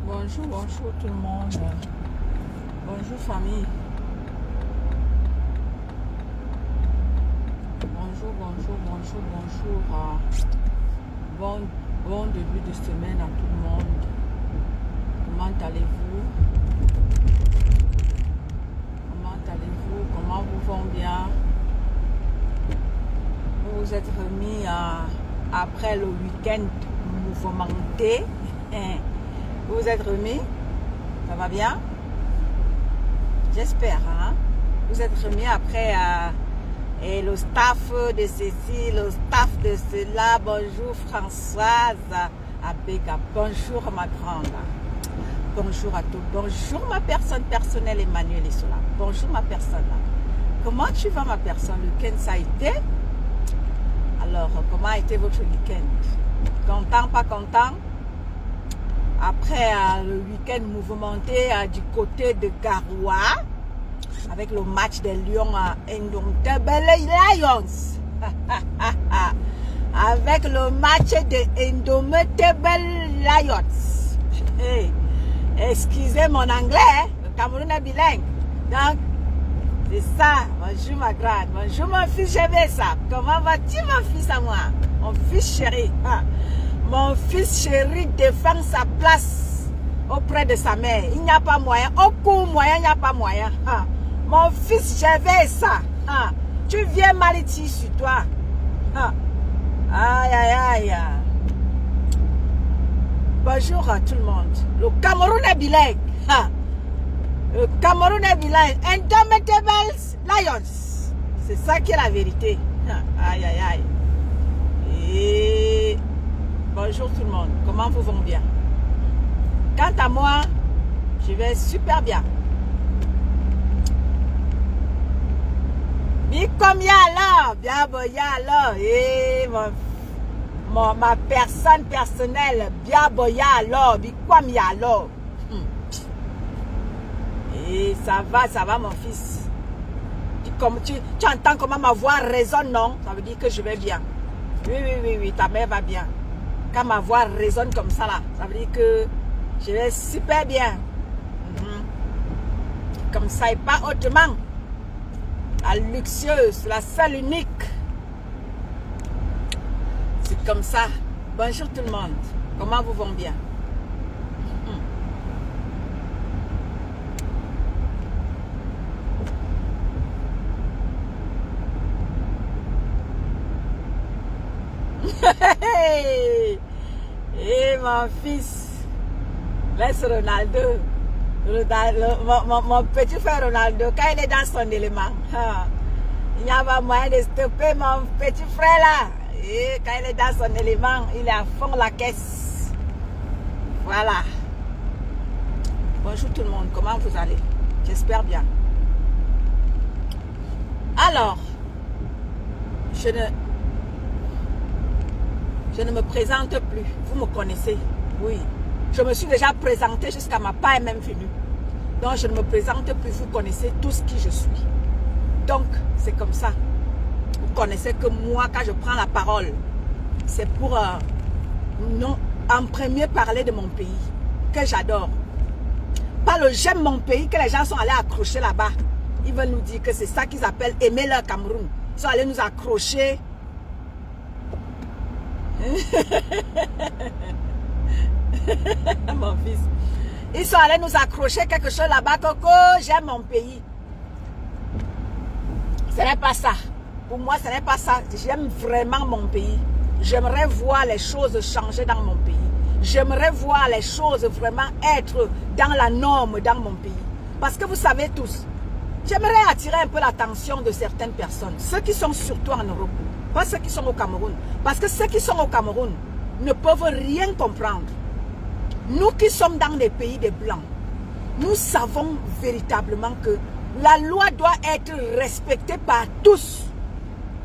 Bonjour, bonjour tout le monde. Bonjour famille. Bonjour, bonjour, bonjour, bonjour. Bon début de semaine à tout le monde. Comment allez-vous? Comment allez-vous? Comment vous vont bien? Vous vous êtes remis après le week-end mouvementé? Vous vous êtes remis? Ça va bien? J'espère, hein? Vous êtes remis après et le staff de ceci, le staff de cela. Bonjour Françoise Abega. Bonjour ma grande. Bonjour à tous. Bonjour ma personne personnelle Emmanuel Isola. Bonjour ma personne. Comment tu vas ma personne? Le week-end ça a été? Alors, comment a été votre week-end? Content, pas content? Après le week-end mouvementé du côté de Garoua, avec le match des Lions à Indomitable Lions. Avec le match des Indomitable Lions. Hey, excusez mon anglais, le Cameroun est bilingue. Donc, c'est ça. Bonjour ma grande. Bonjour mon fils, j'aimais ça. Comment vas-tu mon fils à moi? Mon fils chéri. Mon fils chéri défend sa place auprès de sa mère. Il n'y a pas moyen. Aucun moyen, il n'y a pas moyen. Mon fils, j'avais ça. Tu viens mal ici sur toi. Aïe, aïe, aïe. Bonjour à tout le monde. Le Cameroun est bilingue. Le Cameroun est bilingue. Indomitable Lions. C'est ça qui est la vérité. Aïe, aïe, aïe. Et bonjour tout le monde. Comment vous vont bien? Quant à moi, je vais super bien. Mais comme y a alors, bien bon y a alors, et ma personne personnelle, bien bon y a alors, mais comme y a alors. Et ça va mon fils. Comme tu entends comment ma voix résonne, non? Ça veut dire que je vais bien. Oui, ta mère va bien. Quand ma voix résonne comme ça là, ça veut dire que je vais super bien. Comme ça et pas autrement. La luxueuse, la seule unique. C'est comme ça. Bonjour tout le monde. Comment vous vont bien? Et mon fils, laisse Ronaldo. Mon petit frère Ronaldo, quand il est dans son élément, il n'y a pas moyen de stopper mon petit frère là. Et quand il est dans son élément, il est à fond la caisse. Voilà. Bonjour tout le monde, comment vous allez? J'espère bien. Alors, je ne me présente plus. Vous me connaissez. Oui. Je me suis déjà présentée jusqu'à ma part est même venue. Donc, je ne me présente plus. Vous connaissez tous qui je suis. Donc, c'est comme ça. Vous connaissez que moi, quand je prends la parole, c'est pour non, en premier parler de mon pays, que j'adore. Pas le j'aime mon pays, que les gens sont allés accrocher là-bas. Ils veulent nous dire que c'est ça qu'ils appellent aimer leur Cameroun. Ils sont allés nous accrocher. Mon fils, ils sont allés nous accrocher quelque chose là-bas. Coco, j'aime mon pays. Ce n'est pas ça. Pour moi, ce n'est pas ça. J'aime vraiment mon pays. J'aimerais voir les choses changer dans mon pays. J'aimerais voir les choses vraiment être dans la norme dans mon pays. Parce que vous savez tous, j'aimerais attirer un peu l'attention de certaines personnes. Ceux qui sont surtout en Europe. Pas ceux qui sont au Cameroun. Parce que ceux qui sont au Cameroun ne peuvent rien comprendre. Nous qui sommes dans les pays des Blancs, nous savons véritablement que la loi doit être respectée par tous.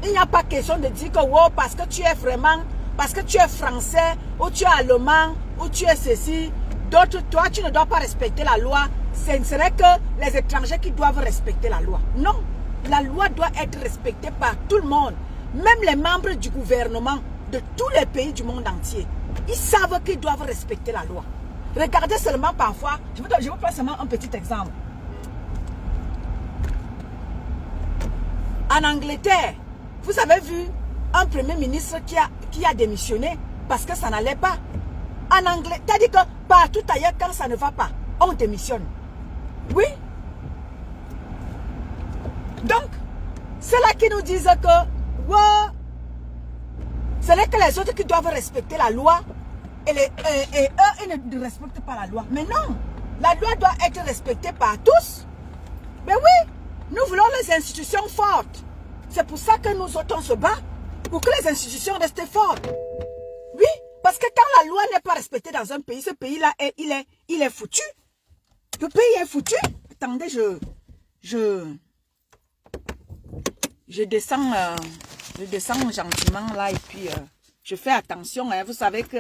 Il n'y a pas question de dire que wow, parce que tu es vraiment, parce que tu es français, ou tu es allemand, ou tu es ceci, d'autres, toi, tu ne dois pas respecter la loi. Ce ne serait que les étrangers qui doivent respecter la loi. Non, la loi doit être respectée par tout le monde. Même les membres du gouvernement de tous les pays du monde entier. Ils savent qu'ils doivent respecter la loi. Regardez seulement parfois, je vous prends seulement un petit exemple. En Angleterre, vous avez vu un premier ministre qui a démissionné parce que ça n'allait pas. En Angleterre, c'est-à-dire que partout ailleurs, quand ça ne va pas, on démissionne. Oui. Donc, c'est là qui nous disent que wow, ce n'est que les autres qui doivent respecter la loi et eux, ils ne respectent pas la loi. Mais non, la loi doit être respectée par tous. Mais oui, nous voulons les institutions fortes. C'est pour ça que nous autres on se bat, pour que les institutions restent fortes. Oui, parce que quand la loi n'est pas respectée dans un pays, ce pays-là, il est foutu. Le pays est foutu. Attendez, je descends gentiment là et puis je fais attention. Hein. Vous savez que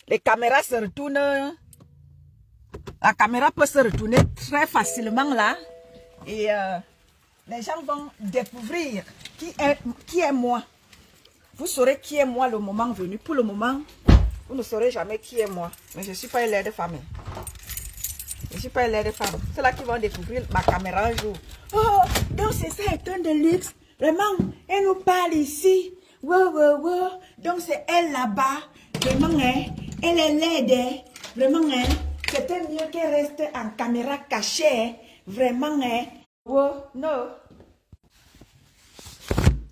les caméras se retournent. La caméra peut se retourner très facilement là. Et les gens vont découvrir qui est moi. Vous saurez qui est moi le moment venu. Pour le moment, vous ne saurez jamais qui est moi. Mais je ne suis pas une laide de femme. Je ne suis pas une laide de femme. C'est là qu'ils vont découvrir ma caméra un jour. Oh, donc c'est ça, est un de luxe. Vraiment, elle nous parle ici. Wow, wow, wow. Donc c'est elle là-bas. Vraiment, hein, elle est laide. Hein. Vraiment, hein, c'était mieux qu'elle reste en caméra cachée. Hein. Vraiment, hein. Wow, non.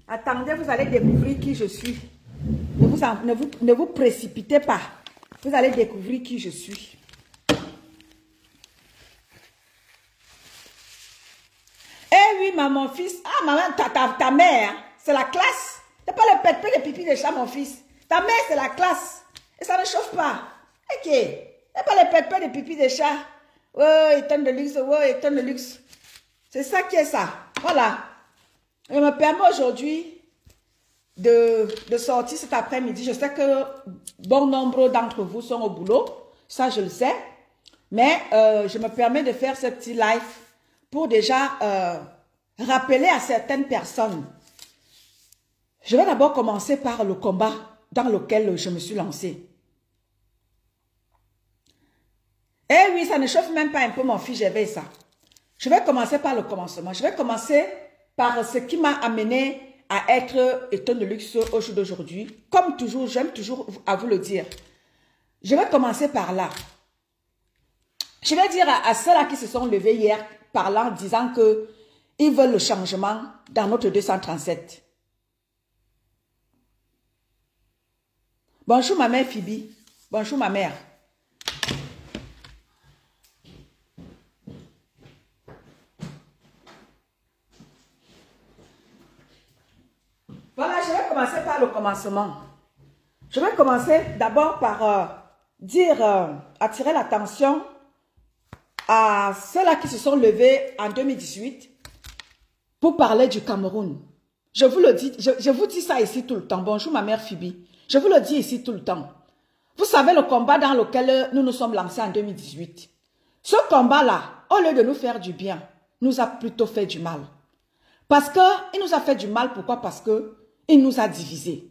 Attendez, vous allez découvrir qui je suis. Ne vous précipitez pas. Vous allez découvrir qui je suis. Eh oui, mon fils. Ah, maman, ta mère, c'est la classe. C'est pas le pète de pipi de chat, mon fils. Ta mère, c'est la classe. Et ça ne chauffe pas. Ok. C'est pas le pète de pipi de chat. Oh, étonne de luxe. Oh, étonne de luxe. C'est ça qui est ça. Voilà. Je me permets aujourd'hui de sortir cet après-midi. Je sais que bon nombre d'entre vous sont au boulot. Ça, je le sais. Mais je me permets de faire ce petit live pour déjà rappeler à certaines personnes. Je vais d'abord commencer par le combat dans lequel je me suis lancée. Eh oui, ça ne chauffe même pas un peu mon fils, j'avais ça. Je vais commencer par le commencement. Je vais commencer par ce qui m'a amené à être étonne de luxe au jour d'aujourd'hui. Comme toujours, j'aime toujours à vous le dire. Je vais commencer par là. Je vais dire à ceux-là qui se sont levés hier, parlant, disant qu'ils veulent le changement dans notre 237. Bonjour ma mère Phoebe. Bonjour ma mère. Voilà, je vais commencer par le commencement. Je vais commencer d'abord par attirer l'attention à ceux-là qui se sont levés en 2018 pour parler du Cameroun. Je vous le dis, je vous dis ça ici tout le temps. Bonjour ma mère Phoebe. Je vous le dis ici tout le temps. Vous savez le combat dans lequel nous nous sommes lancés en 2018. Ce combat-là, au lieu de nous faire du bien, nous a plutôt fait du mal. Parce qu'il nous a fait du mal, pourquoi? Parce qu'il nous a divisés.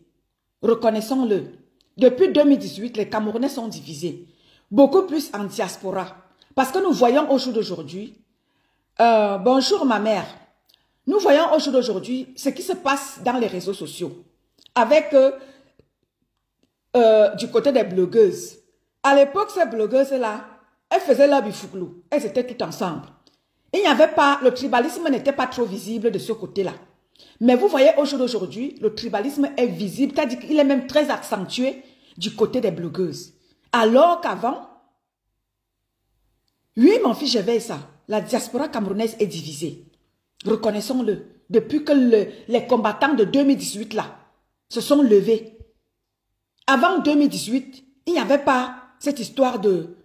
Reconnaissons-le. Depuis 2018, les Camerounais sont divisés. Beaucoup plus en diaspora. Parce que nous voyons au jour d'aujourd'hui, bonjour ma mère, nous voyons au jour d'aujourd'hui ce qui se passe dans les réseaux sociaux. Avec du côté des blogueuses. À l'époque, ces blogueuses-là, elles faisaient leur bifouglou. Elles étaient toutes ensemble. Il n'y avait pas, le tribalisme n'était pas trop visible de ce côté-là. Mais vous voyez au jour d'aujourd'hui, le tribalisme est visible, c'est-à-dire qu'il est même très accentué du côté des blogueuses. Alors qu'avant, oui mon fils, je vais ça, la diaspora camerounaise est divisée. Reconnaissons-le. Depuis que les combattants de 2018 là se sont levés. Avant 2018, il n'y avait pas cette histoire de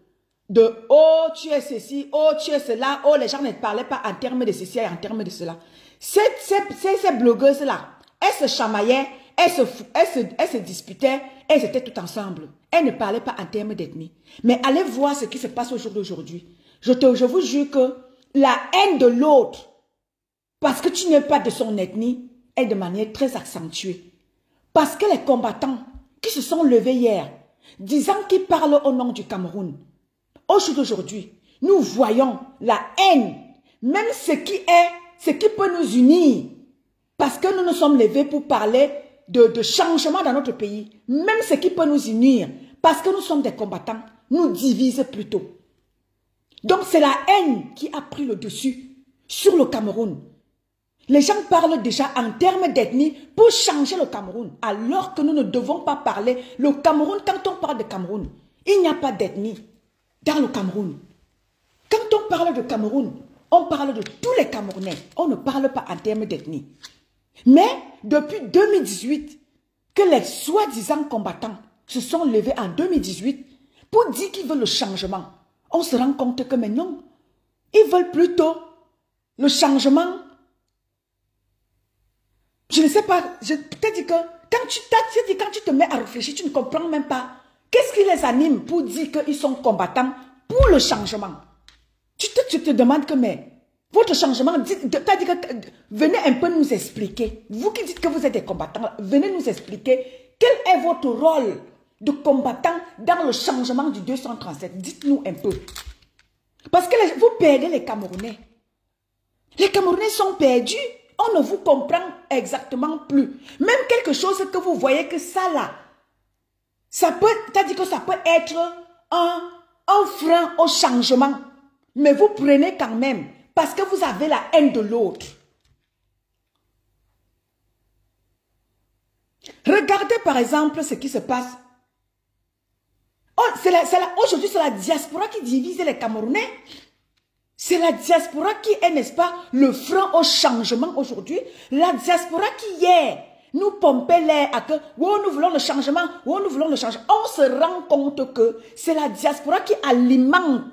oh tu es ceci, oh tu es cela, oh les gens ne parlaient pas en termes de ceci et en termes de cela. Ces blogueuses-là, elles se chamaillaient, elles se disputaient, elles étaient toutes ensemble. Elles ne parlaient pas en termes d'ethnie. Mais allez voir ce qui se passe au jour d'aujourd'hui. Je vous jure que la haine de l'autre, parce que tu n'es pas de son ethnie, est de manière très accentuée. Parce que les combattants qui se sont levés hier, disant qu'ils parlent au nom du Cameroun, aujourd'hui, nous voyons la haine, même ce qui peut nous unir, parce que nous nous sommes levés pour parler de changement dans notre pays, même ce qui peut nous unir, parce que nous sommes des combattants, nous divise plutôt. Donc c'est la haine qui a pris le dessus sur le Cameroun. Les gens parlent déjà en termes d'ethnie pour changer le Cameroun, alors que nous ne devons pas parler. Le Cameroun, quand on parle de Cameroun, il n'y a pas d'ethnie dans le Cameroun. Quand on parle de Cameroun, on parle de tous les Camerounais. On ne parle pas en termes d'ethnie. Mais depuis 2018, que les soi-disant combattants se sont levés en 2018 pour dire qu'ils veulent le changement, on se rend compte que maintenant, ils veulent plutôt le changement. Je ne sais pas, je t'ai dit que quand tu te mets à réfléchir, tu ne comprends même pas qu'est-ce qui les anime pour dire qu'ils sont combattants pour le changement. Tu te demandes que, mais votre changement, t'as dit que venez un peu nous expliquer. Vous qui dites que vous êtes des combattants, venez nous expliquer quel est votre rôle de combattant dans le changement du 237. Dites-nous un peu. Parce que vous perdez les Camerounais. Les Camerounais sont perdus. On ne vous comprend exactement plus. Même quelque chose que vous voyez que ça là, ça peut, t'as dit que ça peut être un frein au changement. Mais vous prenez quand même parce que vous avez la haine de l'autre. Regardez par exemple ce qui se passe. Aujourd'hui, c'est la diaspora qui divise les Camerounais. C'est la diaspora qui est, n'est-ce pas, le frein au changement aujourd'hui. La diaspora qui hier nous pompait l'air à que oh, nous voulons le changement, oh, nous voulons le changement. On se rend compte que c'est la diaspora qui alimente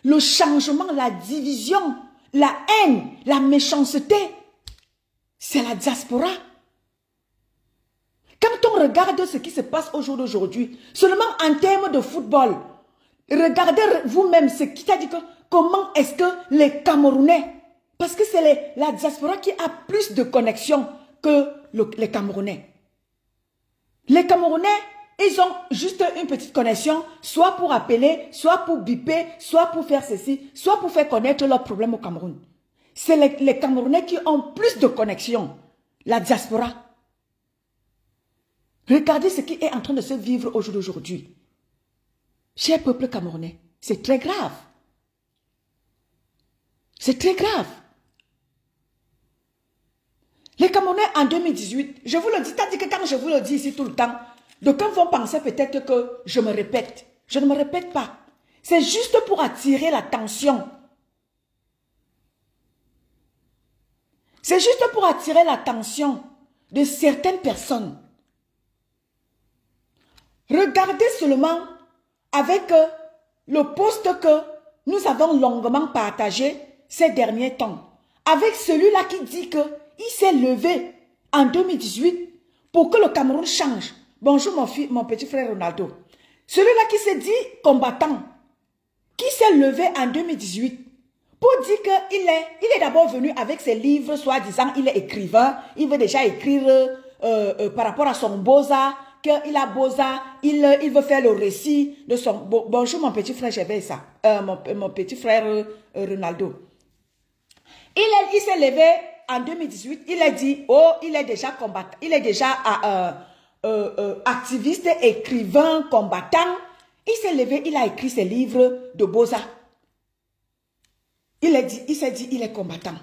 le changement, la division, la haine, la méchanceté. C'est la diaspora. Quand on regarde ce qui se passe au jour d'aujourd'hui, seulement en termes de football, regardez vous-même ce qui t'a dit que comment est-ce que les Camerounais, parce que c'est la diaspora qui a plus de connexion que les Camerounais. Les Camerounais, ils ont juste une petite connexion, soit pour appeler, soit pour biper, soit pour faire ceci, soit pour faire connaître leurs problèmes au Cameroun. C'est les Camerounais qui ont plus de connexion, la diaspora. Regardez ce qui est en train de se vivre au jour d'aujourd'hui. Cher peuple camerounais, c'est très grave. C'est très grave. Les Camerounais en 2018, je vous le dis, tandis que quand je vous le dis ici tout le temps, d'aucuns vont penser peut-être que je me répète. Je ne me répète pas. C'est juste pour attirer l'attention. C'est juste pour attirer l'attention de certaines personnes. Regardez seulement avec le post que nous avons longuement partagé ces derniers temps. Avec celui-là qui dit qu'il s'est levé en 2018 pour que le Cameroun change. Bonjour mon petit frère Ronaldo. Celui-là qui s'est dit combattant, qui s'est levé en 2018 pour dire qu'il est d'abord venu avec ses livres, soi-disant il est écrivain, il veut déjà écrire par rapport à son beaux-arts, qu'il a beaux-arts, il veut faire le récit de son... Bonjour mon petit frère, j'avais ça, mon petit frère Ronaldo. Il s'est levé en 2018, il a dit, oh, il est déjà combattant, il est déjà activiste, écrivain, combattant. Il s'est levé, il a écrit ses livres de beaux-arts. Il s'est dit, il est combattant.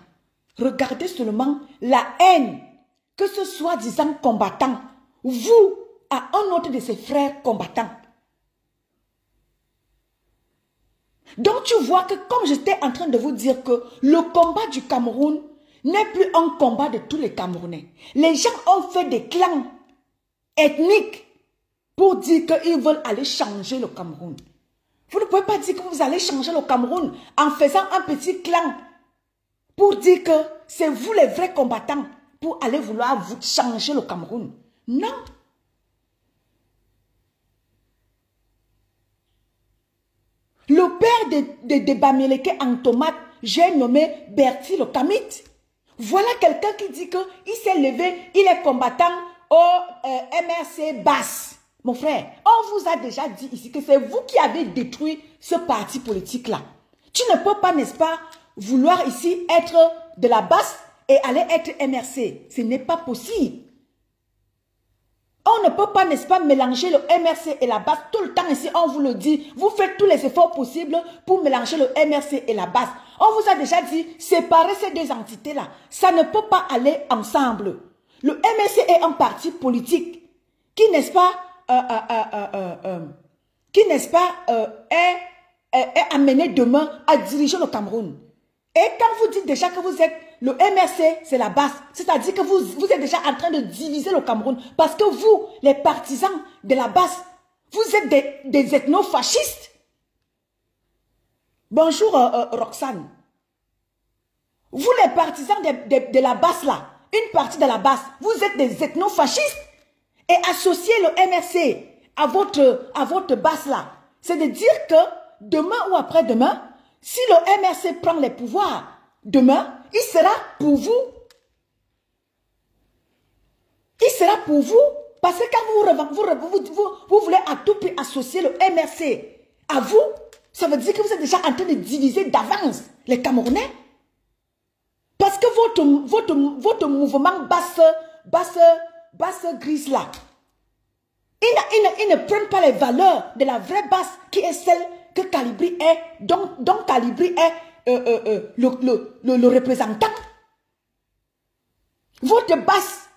Regardez seulement la haine que ce soi-disant combattant, vous, à un autre de ses frères combattants. Donc tu vois que comme j'étais en train de vous dire que le combat du Cameroun n'est plus un combat de tous les Camerounais. Les gens ont fait des clans ethniques pour dire qu'ils veulent aller changer le Cameroun. Vous ne pouvez pas dire que vous allez changer le Cameroun en faisant un petit clan pour dire que c'est vous les vrais combattants pour aller vouloir vous changer le Cameroun. Non. Le père de Bamileke en tomate, j'ai nommé Bertie le Kamit. Voilà quelqu'un qui dit qu'il s'est levé, il est combattant MRC basse. Mon frère, on vous a déjà dit ici que c'est vous qui avez détruit ce parti politique-là. Tu ne peux pas, n'est-ce pas, vouloir ici être de la basse et aller être MRC. Ce n'est pas possible. On ne peut pas, n'est-ce pas, mélanger le MRC et la basse. Tout le temps ici, on vous le dit. Vous faites tous les efforts possibles pour mélanger le MRC et la basse. On vous a déjà dit, séparer ces deux entités-là. Ça ne peut pas aller ensemble. Le MRC est un parti politique qui, n'est-ce pas, est amené demain à diriger le Cameroun. Et quand vous dites déjà que vous êtes le MRC, c'est la base, c'est-à-dire que vous êtes déjà en train de diviser le Cameroun, parce que vous, les partisans de la base, vous êtes des ethnofascistes. Bonjour Roxane. Vous, les partisans de la base là, une partie de la base, vous êtes des ethnofascistes. Et associer le MRC à votre base là, c'est de dire que demain ou après-demain, si le MRC prend les pouvoirs, demain, il sera pour vous. Il sera pour vous. Parce que quand vous voulez à tout prix associer le MRC à vous, ça veut dire que vous êtes déjà en train de diviser d'avance les Camerounais. Parce que votre mouvement basse grise là, ils ne prennent pas les valeurs de la vraie basse qui est celle que Calibri est, dont Calibri est le représentant. Votre basse,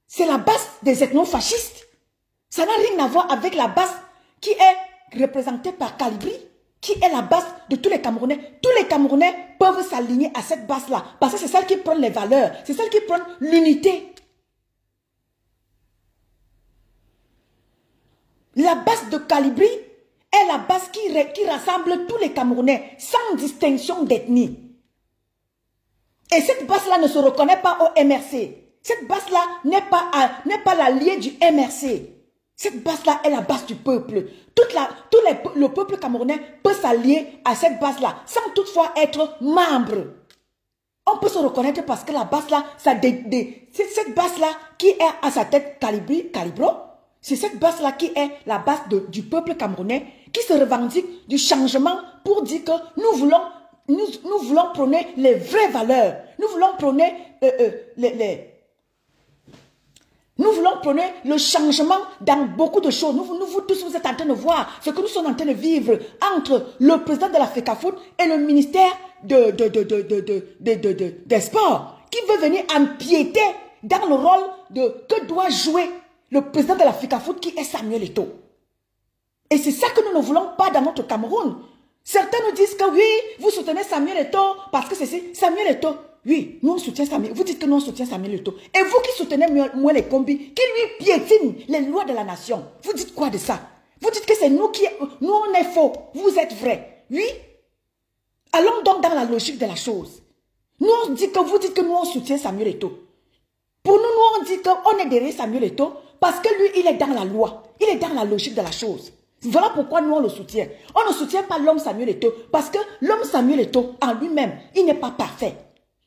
c'est la basse des ethnofascistes. Ça n'a rien à voir avec la basse qui est représentée par Calibri, qui est la base de tous les Camerounais. Tous les Camerounais peuvent s'aligner à cette base-là, parce que c'est celle qui prend les valeurs, c'est celle qui prend l'unité. La base de Calibri est la base qui rassemble tous les Camerounais, sans distinction d'ethnie. Et cette base-là ne se reconnaît pas au MRC. Cette base-là n'est pas l'allié du MRC. Cette base-là est la base du peuple. Le peuple camerounais peut s'allier à cette base-là, sans toutefois être membre. On peut se reconnaître parce que la base-là, c'est cette base-là qui est à sa tête Calibro. C'est cette base-là qui est la base du peuple camerounais qui se revendique du changement pour dire que nous voulons prôner les vraies valeurs. Nous voulons prôner nous voulons prôner le changement dans beaucoup de choses. Vous tous, vous êtes en train de voir ce que nous sommes en train de vivre entre le président de la FECAFOOT et le ministère des Sports, qui veut venir empiéter dans le rôle que doit jouer le président de la FECAFOOT, qui est Samuel Eto'o. Et c'est ça que nous ne voulons pas dans notre Cameroun. Certains nous disent que oui, vous soutenez Samuel Eto'o parce que c'est Samuel Eto'o. Oui, nous on soutient Samuel. Vous dites que nous on soutient Samuel Eto'o. Et vous qui soutenez Moelle Kombi, qui lui piétine les lois de la nation, vous dites quoi de ça? Vous dites que c'est nous nous on est faux, vous êtes vrai. Oui? Allons donc dans la logique de la chose. Nous on dit que vous dites que nous on soutient Samuel Eto'o. Pour nous, on dit qu'on est derrière Samuel Eto'o parce que lui, il est dans la loi. Il est dans la logique de la chose. Voilà pourquoi nous, on le soutient. On ne soutient pas l'homme Samuel Eto'o parce que l'homme Samuel Eto'o, en lui-même, il n'est pas parfait.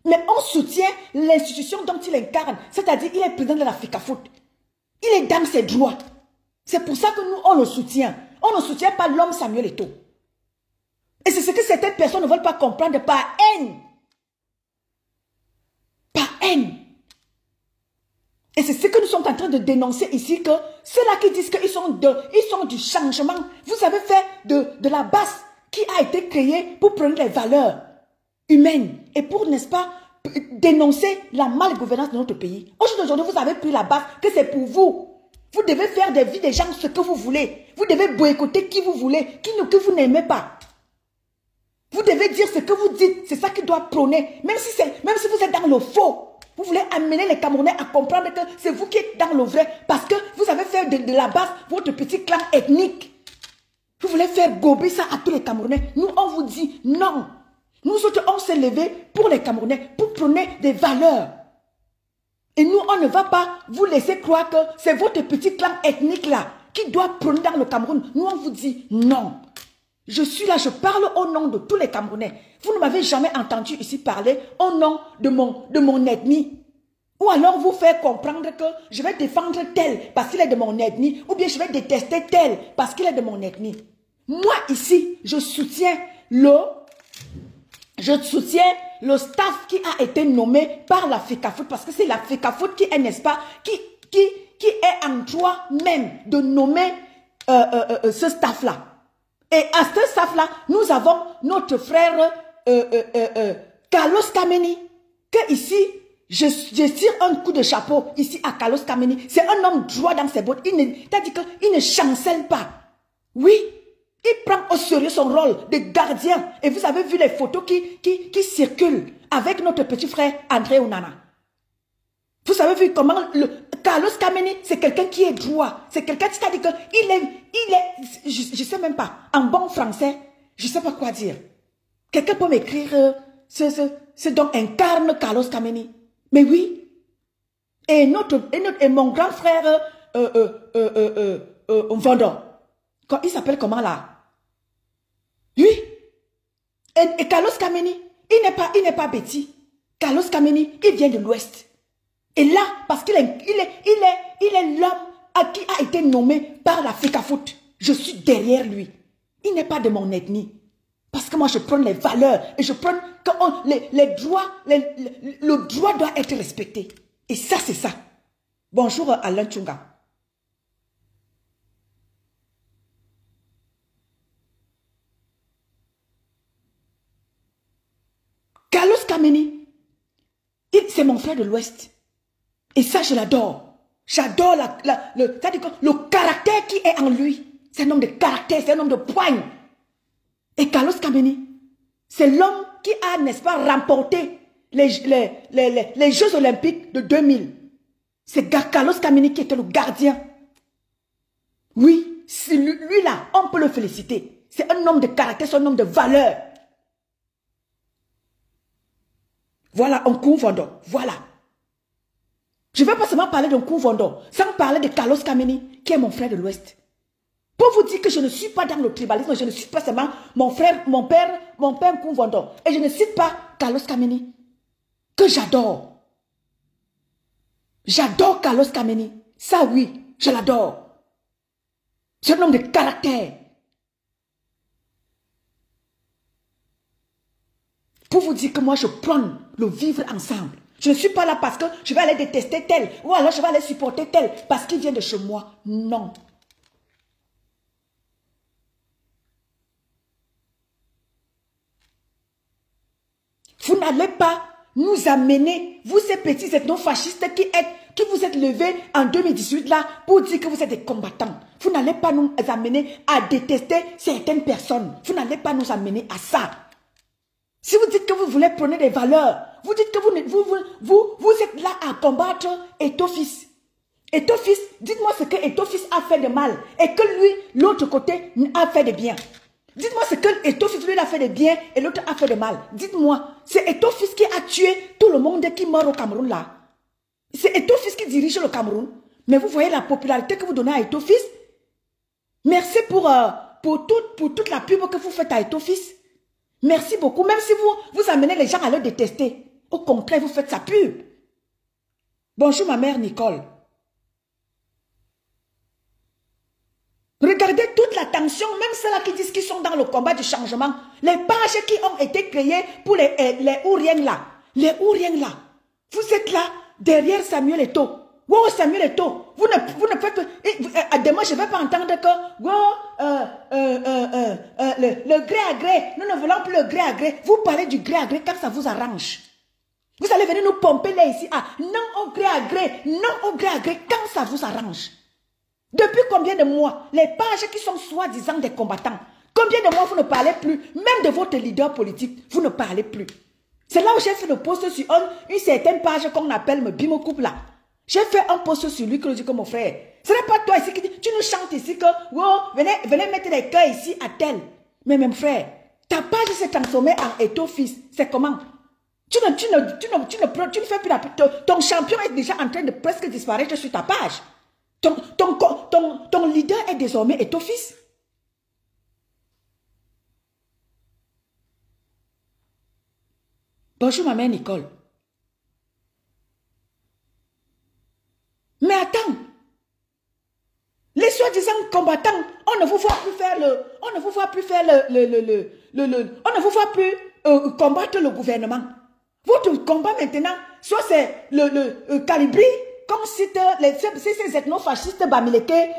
Mais on soutient l'institution dont il incarne, c'est-à-dire il est président de la FECAFOOT. Il est dans ses droits. C'est pour ça que nous, on le soutient. On ne soutient pas l'homme Samuel Eto'o. Et c'est ce que certaines personnes ne veulent pas comprendre par haine. Par haine. Et c'est ce que nous sommes en train de dénoncer ici, que ceux-là qui disent qu'ils sont du changement, vous avez fait de la base qui a été créée pour prendre les valeurs humaines et pour, n'est-ce pas, dénoncer la malgouvernance de notre pays. Aujourd'hui, vous avez pris la base que c'est pour vous. Vous devez faire des vies des gens ce que vous voulez. Vous devez boycotter qui vous voulez, que vous n'aimez pas. Vous devez dire ce que vous dites, c'est ça qui doit prôner. Même si vous êtes dans le faux. Vous voulez amener les Camerounais à comprendre que c'est vous qui êtes dans le vrai parce que vous avez fait de la base votre petit clan ethnique. Vous voulez faire gober ça à tous les Camerounais. Nous, on vous dit non. Nous autres, on s'est levés pour les Camerounais, pour prôner des valeurs. Et nous, on ne va pas vous laisser croire que c'est votre petit clan ethnique là qui doit prôner dans le Cameroun. Nous, on vous dit non. Je suis là, je parle au nom de tous les Camerounais. Vous ne m'avez jamais entendu ici parler au nom de mon ethnie. Ou alors vous faire comprendre que je vais défendre tel parce qu'il est de mon ethnie, ou bien je vais détester tel parce qu'il est de mon ethnie. Moi ici, je soutiens le staff qui a été nommé par la FECAFOOT, parce que c'est la FECAFOOT qui est, n'est-ce pas, qui est en droit même de nommer ce staff-là. Et à ce staff-là, nous avons notre frère Carlos Kameni, que ici, je tire un coup de chapeau ici à Carlos Kameni. C'est un homme droit dans ses bottes. C'est-à-dire qu'il ne chancelle pas. Oui, il prend au sérieux son rôle de gardien. Et vous avez vu les photos qui circulent avec notre petit frère André Onana. Vous avez vu comment Carlos Kameni, c'est quelqu'un qui est droit. C'est quelqu'un qui a dit qu'il est, je ne sais même pas, en bon français, je ne sais pas quoi dire. Quelqu'un peut m'écrire ce dont incarne Carlos Kameni. Mais oui. Et mon grand frère Vendon. Il s'appelle comment là? Oui. Et Carlos Kameni, il n'est pas petit. Carlos Kameni, il vient de l'Ouest. Et là, parce qu'il est l'homme qui a été nommé par la FECAFOOT. Je suis derrière lui. Il n'est pas de mon ethnie. Parce que moi, je prends les valeurs et je prends que les droits, le droit doit être respecté. Et ça, c'est ça. Bonjour Alain Tchunga. Carlos Kameni, c'est mon frère de l'Ouest. Et ça, je l'adore. J'adore le caractère qui est en lui. C'est un homme de caractère, c'est un homme de poigne. Et Carlos Kameni, c'est l'homme qui a, n'est-ce pas, remporté les Jeux Olympiques de 2000. C'est Carlos Kameni qui était le gardien. Oui, lui là, on peut le féliciter. C'est un homme de caractère, c'est un homme de valeur. Voilà un coup Vendon. Voilà. Je ne vais pas seulement parler d'un coup Vendon, sans parler de Carlos Kameni, qui est mon frère de l'Ouest. Pour vous dire que je ne suis pas dans le tribalisme, je ne suis pas seulement mon père Kouvondon. Et je ne cite pas Carlos Kameni, que j'adore. J'adore Carlos Kameni. Ça oui, je l'adore. C'est un homme de caractère. Pour vous dire que moi je prends le vivre ensemble. Je ne suis pas là parce que je vais aller détester tel, ou alors je vais aller supporter tel, parce qu'il vient de chez moi. Non. Vous n'allez pas nous amener, vous ces petits ethno-fascistes qui vous êtes levés en 2018 là pour dire que vous êtes des combattants. Vous n'allez pas nous amener à détester certaines personnes. Vous n'allez pas nous amener à ça. Si vous dites que vous voulez prôner des valeurs, vous dites que vous êtes là à combattre Ethofis. Ethofis, dites-moi ce que Ethofis a fait de mal et que lui, l'autre côté, a fait de bien. Dites-moi ce que Ethofis lui a fait de bien et l'autre a fait de mal. Dites-moi, c'est Ethofis qui a tué tout le monde qui meurt au Cameroun là. C'est Ethofis qui dirige le Cameroun. Mais vous voyez la popularité que vous donnez à Ethofis. Merci pour toute la pub que vous faites à Ethofis. Merci beaucoup. Même si vous amenez les gens à le détester. Au contraire, vous faites sa pub. Bonjour ma mère Nicole. Regardez toute la tension, même ceux-là qui disent qu'ils sont dans le combat du changement. Les pages qui ont été créées pour les Ouriens là. Les Ouriens là. Vous êtes là, derrière Samuel Eto'o. Wow, Samuel Eto'o. Vous ne faites que... demain, je ne vais pas entendre que... le gré à gré. Nous ne voulons plus le gré à gré. Vous parlez du gré à gré quand ça vous arrange. Vous allez venir nous pomper là ici. Ah, non au gré à gré. Non au gré à gré quand ça vous arrange. Depuis combien de mois, les pages qui sont soi-disant des combattants, combien de mois vous ne parlez plus, même de votre leader politique, vous ne parlez plus. C'est là où j'ai fait le post sur une certaine page qu'on appelle me Bimo Coupe là. J'ai fait un post sur lui que je dis que mon frère, ce n'est pas toi ici qui dit, tu nous chantes ici que, wow, venez mettre les cœurs ici à tel. Mais mon frère, ta page s'est transformée en Ethofis. C'est comment? Tu ne fais plus la... Ton champion est déjà en train de presque disparaître sur ta page. Ton leader est désormais Ethofis. Bonjour ma mère Nicole. voit plus faire on ne vous voit plus combattre le gouvernement. Votre combat maintenant, soit c'est le Calibri, comme cite ces ethnofascistes bamileke,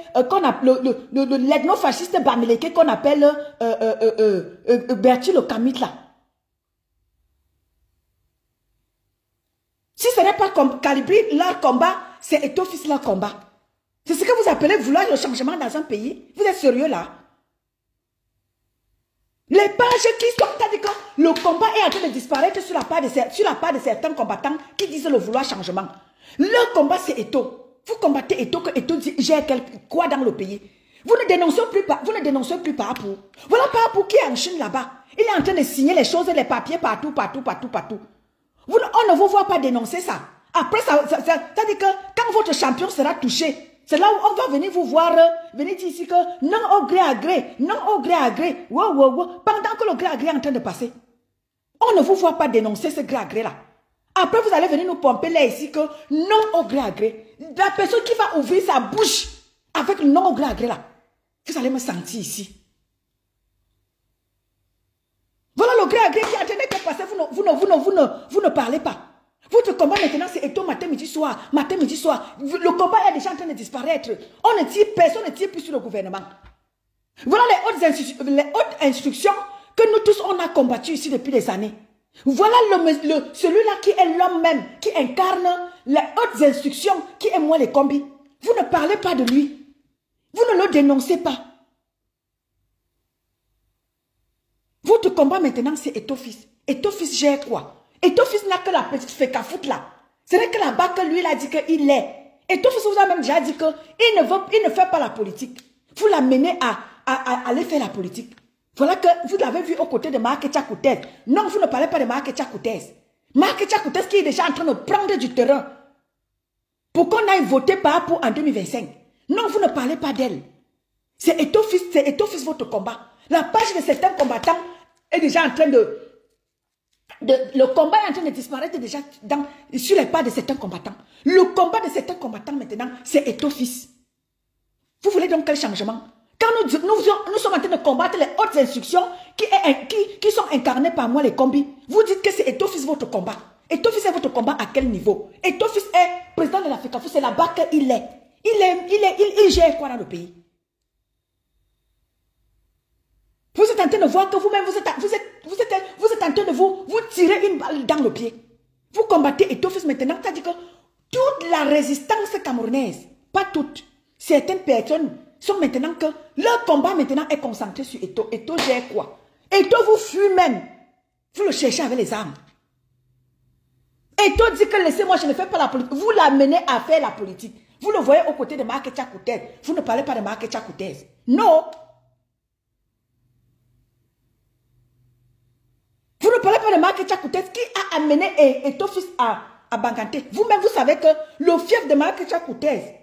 l'ethnofasciste bamileke qu'on appelle Bertil Okamit là. Si ce n'est pas comme Calibri, leur combat, c'est Ethofis leur combat. C'est ce que vous appelez vouloir le changement dans un pays. Vous êtes sérieux là? Les pages qui sont, c'est-à-dire que le combat est en train de disparaître sur la part de certains combattants qui disent le vouloir changement. Leur combat c'est Eto. Vous combattez Eto que Eto gère quoi dans le pays. Vous ne dénoncez plus Papou. Voilà Papou qui est en Chine là-bas. Il est en train de signer les choses, les papiers partout. On ne vous voit pas dénoncer ça. Après, c'est-à-dire que quand votre champion sera touché, c'est là où on va venir vous voir, venir dire ici que non au gré à gré, non au gré à gré, wow. Pendant que le gré à gré est en train de passer. On ne vous voit pas dénoncer ce gré à gré là. Après, vous allez venir nous pomper là ici que non au gré à gré. La personne qui va ouvrir sa bouche avec le non au gré à gré là, vous allez me sentir ici. Voilà le gré à gré qui est en train de passer, vous ne parlez pas. Votre combat maintenant c'est Eto matin, midi, soir. Le combat est déjà en train de disparaître. Personne ne tire plus sur le gouvernement. Voilà les hautes instructions que nous tous on a combattu ici depuis des années. Voilà celui-là qui est l'homme même, qui incarne les hautes instructions, qui est moi les combis. Vous ne parlez pas de lui. Vous ne le dénoncez pas. Votre combat maintenant c'est Ethofis. Ethofis gère quoi? Ethofis n'a que la petite fécafoute là. C'est vrai que là-bas que lui il a dit qu'il est. Ethofis vous a même déjà dit qu'il ne fait pas la politique. Vous l'amenez à aller faire la politique. Voilà que vous l'avez vu aux côtés de Marc Tchakoutès. Non, vous ne parlez pas de Marc Tchakoutès. Marc Tchakoutès qui est déjà en train de prendre du terrain pour qu'on aille voter pour en 2025. Non, vous ne parlez pas d'elle. C'est Ethofis votre combat. La page de certains combattants est déjà en train le combat est en train de disparaître déjà sur les pas de certains combattants. Le combat de certains combattants maintenant, c'est Ethofis. Vous voulez donc quel changement? Quand nous sommes en train de combattre les hautes instructions qui sont incarnées par moi les combis, vous dites que c'est Ethofis votre combat. Ethofis est votre combat à quel niveau? Ethofis est président de la FECAFO, c'est là-bas qu'il est. Il gère quoi dans le pays? Vous êtes en train de voir que vous-même, vous êtes en train de vous tirer une balle dans le pied. Vous combattez Ethofis maintenant, c'est-à-dire que toute la résistance camerounaise, pas toutes, certaines personnes sont maintenant que leur combat maintenant est concentré sur Eto. Eto gère quoi? Eto vous fuit même. Vous le cherchez avec les armes. Eto dit que laissez-moi, je ne fais pas la politique. Vous l'amenez à faire la politique. Vous le voyez aux côtés de Marc Tchakoutès. Vous ne parlez pas de Marc Tchakoutès. Non. Vous ne parlez pas de Marc Tchakoutès qui a amené Ethofis à Banganté. Vous-même, vous savez que le fief de Marc Tchakoutès,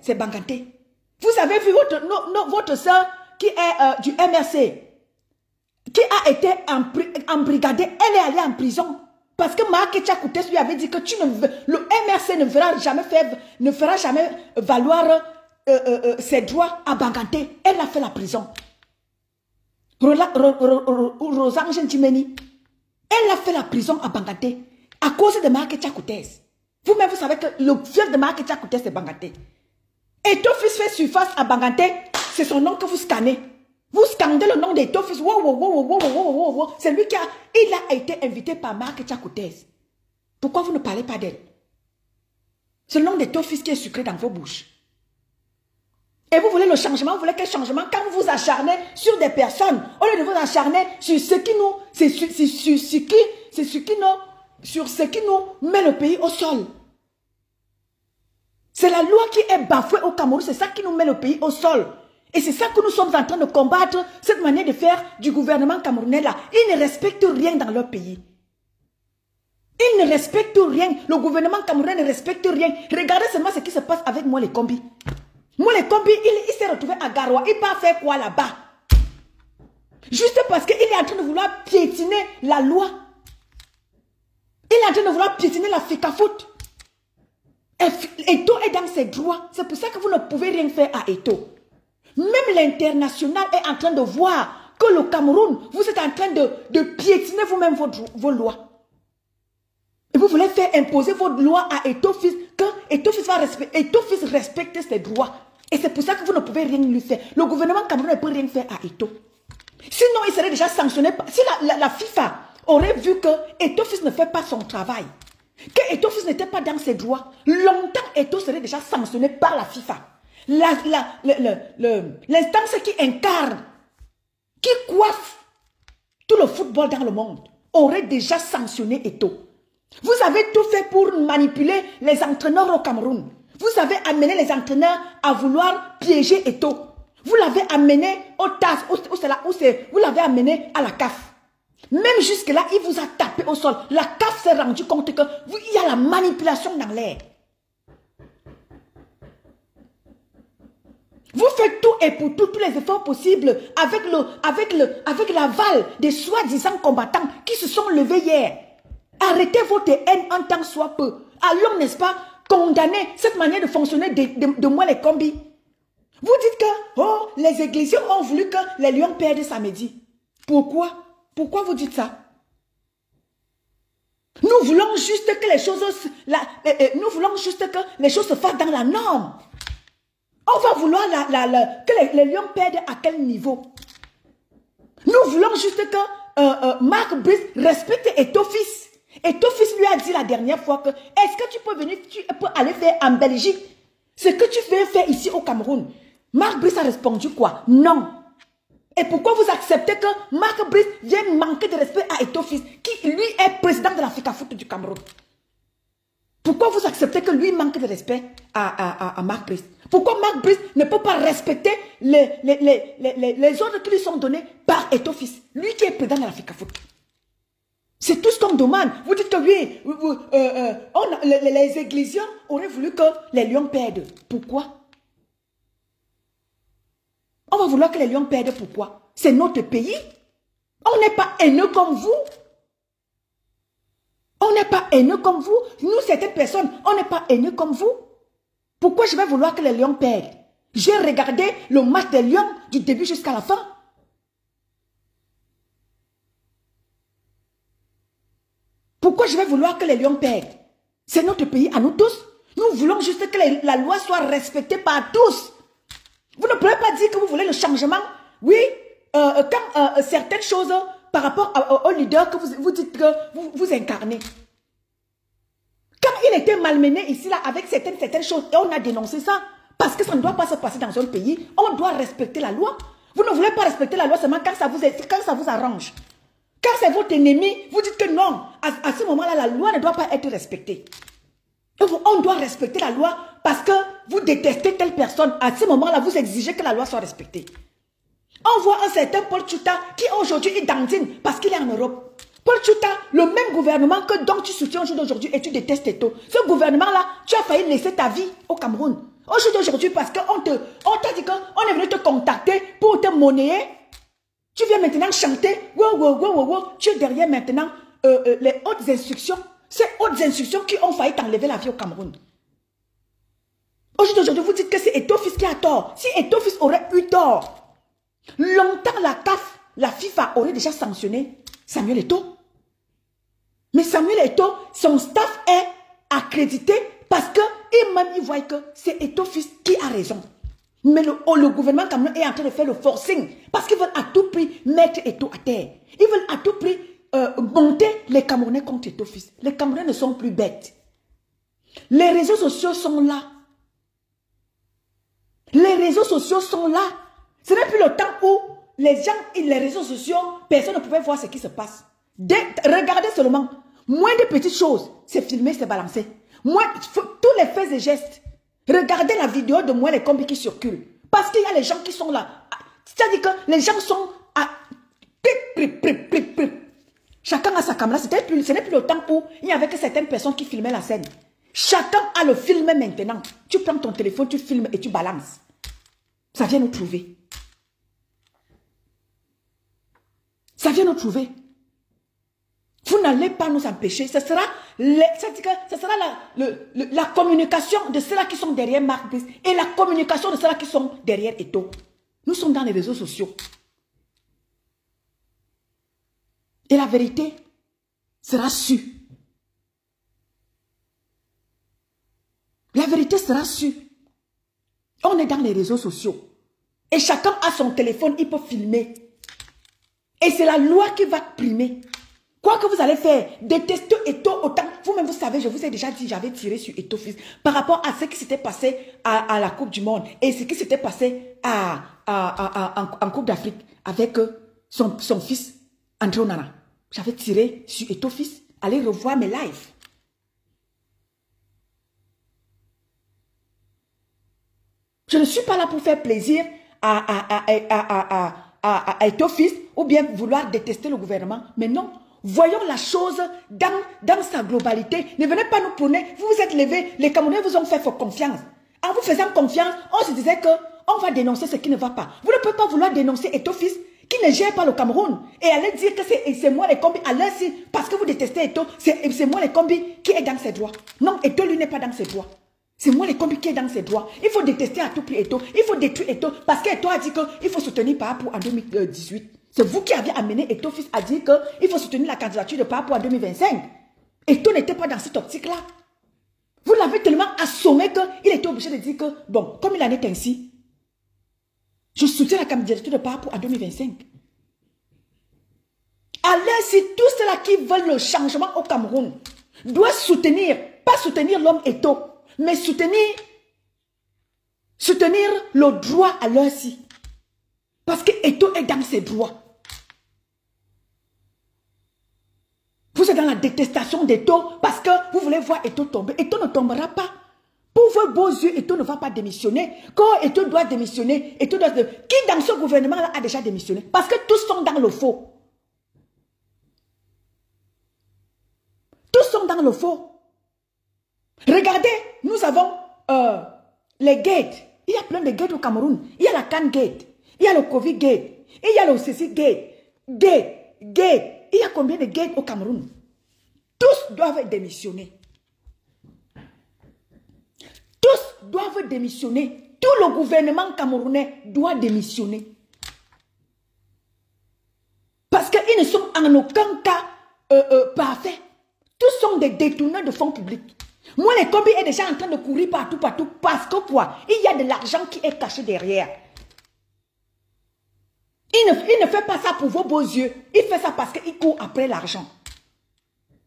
c'est Banganté. Vous avez vu votre soeur qui est du MRC, qui a été embrigadée, elle est allée en prison. Parce que Marc Tchakoutès lui avait dit que le MRC ne fera jamais valoir ses droits à Banganté. Elle a fait la prison. Rosange Ntimeni, elle a fait la prison à Banganté à cause de Marc Tchakoutès. Vous-même, vous savez que le fief de Marc Tchakoutès c'est Banganté. Ethofis fait surface à Banganté, c'est son nom que vous scannez. Vous scannez le nom d'Ethofis. C'est lui il a été invité par Marc Tchakoutès. Pourquoi vous ne parlez pas d'elle? C'est le nom d'Ethofis qui est sucré dans vos bouches. Et vous voulez le changement, vous voulez quel changement? Quand vous vous acharnez sur des personnes, au lieu de vous acharner sur ce qui nous met le pays au sol. C'est la loi qui est bafouée au Cameroun, c'est ça qui nous met le pays au sol. Et c'est ça que nous sommes en train de combattre, cette manière de faire du gouvernement camerounais là. Ils ne respectent rien dans leur pays. Ils ne respectent rien. Le gouvernement camerounais ne respecte rien. Regardez seulement ce qui se passe avec moi les combis. Moi, les combis, il s'est retrouvé à Garoua. Il va faire quoi là-bas? Juste parce qu'il est en train de vouloir piétiner la loi. Il est en train de vouloir piétiner la FECAFOOT. Eto est dans ses droits. C'est pour ça que vous ne pouvez rien faire à Eto. Même l'international est en train de voir que le Cameroun, vous êtes en train de piétiner vous-même vos lois. Et vous voulez faire imposer votre loi à Eto'o-Fils, que Eto'o-Fils respecte ses droits. Et c'est pour ça que vous ne pouvez rien lui faire. Le gouvernement camerounais ne peut rien faire à Eto'o. Sinon, il serait déjà sanctionné. Si la FIFA aurait vu que Eto'o-Fils ne fait pas son travail, que Eto'o-Fils n'était pas dans ses droits, longtemps Eto'o serait déjà sanctionné par la FIFA. L'instance qui incarne, qui coiffe tout le football dans le monde, aurait déjà sanctionné Eto'o. Vous avez tout fait pour manipuler les entraîneurs au Cameroun. Vous avez amené les entraîneurs à vouloir piéger Eto'o. Vous l'avez amené au TAS, vous l'avez amené à la CAF. Même jusque-là, il vous a tapé au sol. La CAF s'est rendu compte qu'il y a la manipulation dans l'air. Vous faites tout et pour tout, tous les efforts possibles avec l'aval des soi-disant combattants qui se sont levés hier. Arrêtez votre haine en tant soit peu. Allons, n'est-ce pas, condamner cette manière de fonctionner de moi les combis. Vous dites que oh, les Églisiens ont voulu que les Lions perdent samedi. Pourquoi? Pourquoi vous dites ça? Nous voulons juste que les choses, que les choses se fassent dans la norme. On va vouloir que les Lions perdent à quel niveau? Nous voulons juste que Marc Brice respecte Eto'o-Fils. Eto'o-Fils lui a dit la dernière fois que est-ce que tu peux venir, tu peux aller faire en Belgique ce que tu veux faire ici au Cameroun? Marc Brice a répondu quoi? Non. Et pourquoi vous acceptez que Marc Brice vienne manquer de respect à Eto'o-Fils, qui lui est président de l'Africa Foot du Cameroun? Pourquoi vous acceptez que lui manque de respect à Marc Brice? Pourquoi Marc Brice ne peut pas respecter les ordres qui lui sont donnés par Eto'o-Fils, lui qui est président de l'Africa Foot? C'est tout ce qu'on demande. Vous dites que oui, les Églisiens auraient voulu que les Lions perdent. Pourquoi? On va vouloir que les Lions perdent. Pourquoi? C'est notre pays. On n'est pas haineux comme vous. On n'est pas haineux comme vous. Nous, certaines personnes, on n'est pas haineux comme vous. Pourquoi je vais vouloir que les Lions perdent? J'ai regardé le match des Lions du début jusqu'à la fin. Pourquoi je vais vouloir que les Lions perdent? C'est notre pays à nous tous. Nous voulons juste que la loi soit respectée par tous. Vous ne pouvez pas dire que vous voulez le changement. Oui, quand certaines choses par rapport au leader que vous dites que vous incarnez. Quand il était malmené ici, là, avec certaines choses, et on a dénoncé ça, parce que ça ne doit pas se passer dans un pays, on doit respecter la loi. Vous ne voulez pas respecter la loi seulement quand ça vous arrange. Quand c'est votre ennemi, vous dites que non, à ce moment-là, la loi ne doit pas être respectée. On doit respecter la loi parce que vous détestez telle personne. À ce moment-là, vous exigez que la loi soit respectée. On voit un certain Paul Tchouta qui aujourd'hui est dandine parce qu'il est en Europe. Paul Tchouta, le même gouvernement que dont tu soutiens aujourd'hui et tu détestes Eto'o. Ce gouvernement-là, tu as failli laisser ta vie au Cameroun. Aujourd'hui, parce qu'on t'a dit qu'on est venu te contacter pour te monnayer. Tu viens maintenant chanter. Tu es derrière maintenant les hautes instructions. Ces hautes instructions qui ont failli t'enlever la vie au Cameroun. Aujourd'hui, vous dites que c'est Eto'o-Fils qui a tort. Si Eto'o-Fils aurait eu tort, longtemps la CAF, la FIFA aurait déjà sanctionné Samuel Eto'o. Mais Samuel Eto'o, son staff est accrédité parce que même ils voient que c'est Eto'o-Fils qui a raison. Mais le gouvernement camerounais est en train de faire le forcing parce qu'ils veulent à tout prix mettre Eto'o à terre. Ils veulent à tout prix monter les Camerounais contre Eto'o-Fils. Les Camerounais ne sont plus bêtes. Les réseaux sociaux sont là. Les réseaux sociaux sont là. Ce n'est plus le temps où les gens et les réseaux sociaux, personne ne pouvait voir ce qui se passe. Regardez seulement. Moins de petites choses, c'est filmé, c'est balancé. Tous les faits et gestes. Regardez la vidéo de moi les combis qui circulent. Parce qu'il y a les gens qui sont là. C'est-à-dire que les gens sont à... Chacun a sa caméra. Ce n'est plus le temps où il n'y avait que certaines personnes qui filmaient la scène. Chacun a le film maintenant. Tu prends ton téléphone, tu filmes et tu balances. Ça vient nous trouver. Ça vient nous trouver. Vous n'allez pas nous empêcher. Ce sera la communication de ceux-là qui sont derrière Marc Brice et la communication de ceux-là qui sont derrière Eto'o. Nous sommes dans les réseaux sociaux. Et la vérité sera sûre. La vérité sera sûre. On est dans les réseaux sociaux. Et chacun a son téléphone, il peut filmer. Et c'est la loi qui va primer. Quoi que vous allez faire, détestez Eto'o autant. Vous-même, vous savez, je vous ai déjà dit, j'avais tiré sur Eto'o fils par rapport à ce qui s'était passé à la Coupe du Monde et ce qui s'était passé en Coupe d'Afrique avec son fils, André Onana. J'avais tiré sur Eto'o fils. Allez revoir mes lives. Je ne suis pas là pour faire plaisir à Eto'o fils ou bien vouloir détester le gouvernement. Mais non. Voyons la chose dans sa globalité. Ne venez pas nous prôner. Vous vous êtes levés. Les Camerounais vous ont fait confiance. En vous faisant confiance, on se disait qu'on va dénoncer ce qui ne va pas. Vous ne pouvez pas vouloir dénoncer Eto'o fils qui ne gère pas le Cameroun. Et aller dire que c'est moi les combis. Alors si, parce que vous détestez Eto'o, c'est moi les combis qui est dans ses droits. Non, Eto'o lui n'est pas dans ses droits. C'est moi les combis qui est dans ses droits. Il faut détester à tout prix Eto'o. Il faut détruire Eto'o. Parce qu'Eto'o a dit qu'il faut soutenir Papou en 2018. C'est vous qui avez amené Eto'o fils à dire qu'il faut soutenir la candidature de Papou en 2025. Eto'o n'était pas dans cette optique-là. Vous l'avez tellement assommé qu'il était obligé de dire que, bon, comme il en est ainsi, je soutiens la candidature de Papou en 2025. Alors, si tous ceux-là qui veulent le changement au Cameroun doivent soutenir, pas soutenir l'homme Eto'o, mais soutenir le droit à leur si. Parce que Eto'o est dans ses droits. Vous êtes dans la détestation d'Eto'o parce que vous voulez voir Eto'o tomber. Eto'o ne tombera pas. Pour vos beaux yeux, Eto'o ne va pas démissionner. Quand Eto'o doit démissionner, Eto'o doit... Qui dans ce gouvernement-là a déjà démissionné? Parce que tous sont dans le faux. Tous sont dans le faux. Regardez, nous avons les gates. Il y a plein de gates au Cameroun. Il y a la CAN Gate. Il y a le Covid Gate. Il y a le CC Gate. Gate. Il y a combien de gates au Cameroun? Tous doivent démissionner. Tous doivent démissionner. Tout le gouvernement camerounais doit démissionner. Parce qu'ils ne sont en aucun cas parfaits. Tous sont des détourneurs de fonds publics. Moi, les combis est déjà en train de courir partout, parce que quoi? Il y a de l'argent qui est caché derrière. Il ne fait pas ça pour vos beaux yeux. Il fait ça parce qu'il court après l'argent.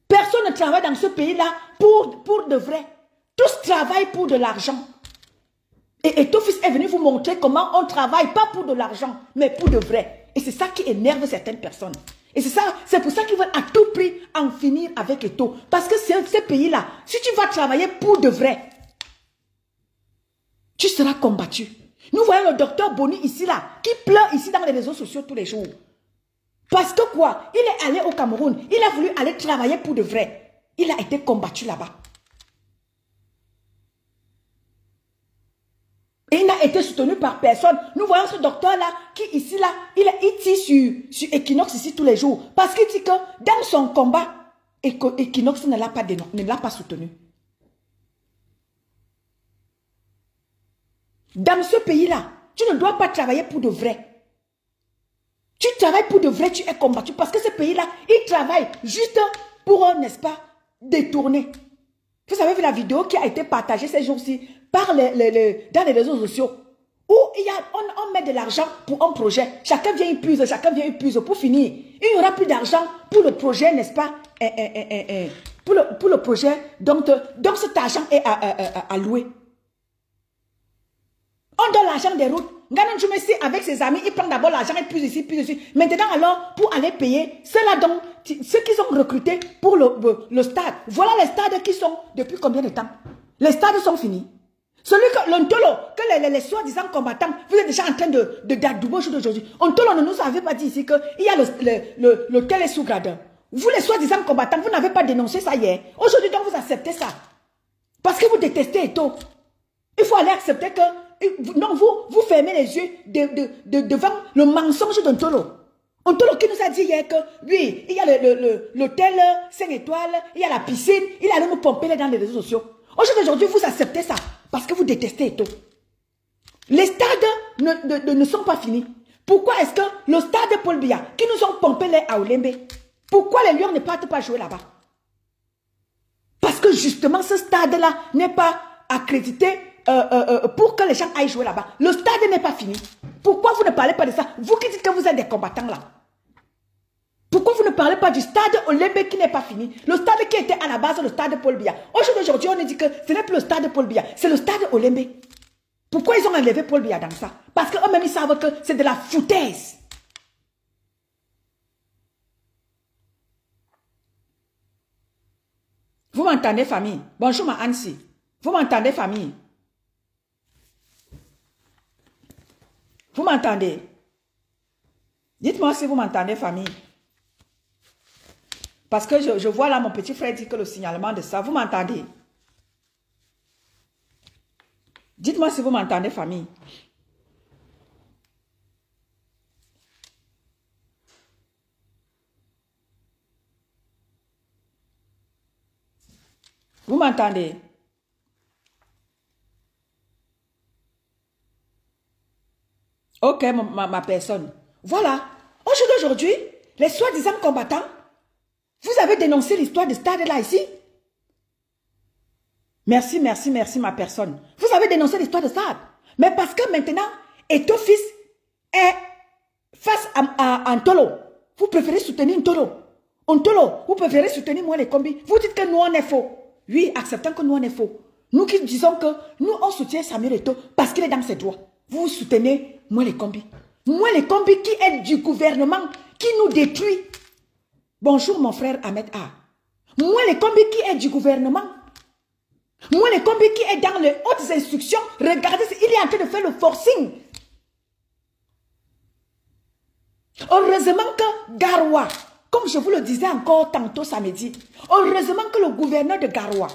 Personne ne travaille dans ce pays-là pour de vrai. Tous travaillent pour de l'argent. Et Eto'o fils est venu vous montrer comment on travaille, pas pour de l'argent, mais pour de vrai. Et c'est ça qui énerve certaines personnes. Et c'est pour ça qu'ils veulent à tout prix en finir avec Eto'o. Parce que ce pays-là, si tu vas travailler pour de vrai, tu seras combattu. Nous voyons le docteur Boni ici, là, qui pleure ici dans les réseaux sociaux tous les jours. Parce que quoi? Il est allé au Cameroun. Il a voulu aller travailler pour de vrai. Il a été combattu là-bas. Et il n'a été soutenu par personne. Nous voyons ce docteur-là, qui ici, là, il tire sur Equinox ici tous les jours. Parce qu'il dit que dans son combat, Equinox ne l'a pas soutenu. Dans ce pays-là, tu ne dois pas travailler pour de vrai. Tu travailles pour de vrai, tu es combattu. Parce que ce pays-là, il travaille juste pour, n'est-ce pas, détourner. Vous avez vu la vidéo qui a été partagée ces jours-ci dans les réseaux sociaux. Où on met de l'argent pour un projet. Chacun vient épuise, pour finir. Il n'y aura plus d'argent pour le projet, n'est-ce pas, pour le projet. Donc cet argent est alloué. On donne l'argent des routes. Nganou Djoumessi avec ses amis, il prend d'abord l'argent et puis ici. Maintenant alors, pour aller payer, ceux-là donc, ceux qui sont recrutés pour le stade. Voilà les stades qui sont depuis combien de temps? Les stades sont finis. Celui que l'Ontolo, que les soi-disant combattants, vous êtes déjà en train d'adouber au jour d'aujourd'hui. Ontolo ne nous avait pas dit ici qu'il y a l'hôtel sous gradin. Vous les soi-disant combattants, vous n'avez pas dénoncé ça hier. Aujourd'hui donc vous acceptez ça. Parce que vous détestez Eto'o. Il faut aller accepter que non, vous fermez les yeux devant le mensonge d'Ontolo. Ontolo qui nous a dit hier que, oui, il y a l'hôtel 5 étoiles, il y a la piscine, il allait nous pomper dans les réseaux sociaux. Aujourd'hui, vous acceptez ça parce que vous détestez Eto'o. Les stades ne sont pas finis. Pourquoi est-ce que le stade Paul Biya, qui nous ont pompé les Aolembe, pourquoi les Lions ne partent pas jouer là-bas? Parce que justement, ce stade-là n'est pas accrédité pour que les gens aillent jouer là-bas. Le stade n'est pas fini. Pourquoi vous ne parlez pas de ça? Vous qui dites que vous êtes des combattants là. Pourquoi vous ne parlez pas du stade Olembe qui n'est pas fini? Le stade qui était à la base le stade Paul Biya. Aujourd'hui, on nous dit que ce n'est plus le stade Paul Biya, c'est le stade Olembe. Pourquoi ils ont enlevé Paul Biya dans ça? Parce qu'eux-mêmes, ils savent que c'est de la foutaise. Vous m'entendez, famille? Bonjour, ma Ansi. Vous m'entendez, famille? Vous m'entendez? Dites-moi si vous m'entendez, famille. Parce que je vois là mon petit frère dire que le signalement de ça, vous m'entendez? Dites-moi si vous m'entendez, famille. Vous m'entendez? Ok, ma personne. Voilà. Aujourd'hui, les soi-disant combattants, vous avez dénoncé l'histoire de stade là ici. Merci, merci, merci ma personne. Vous avez dénoncé l'histoire de stade. Mais parce que maintenant, Eto'o-Fils est face à Ntolo. Vous préférez soutenir Ntolo. Ntolo, vous préférez soutenir moi les combis. Vous dites que nous on est faux. Oui, acceptons que nous on est faux. Nous qui disons que nous on soutient Samuel Eto'o parce qu'il est dans ses droits. Vous soutenez moi les combis. Moi les combis qui est du gouvernement, qui nous détruit. Bonjour mon frère Ahmed A. Moi les combis qui est du gouvernement. Moi les combis qui est dans les hautes instructions. Regardez, il est en train de faire le forcing. Heureusement que Garoua, comme je vous le disais encore tantôt samedi, heureusement que le gouverneur de Garoua,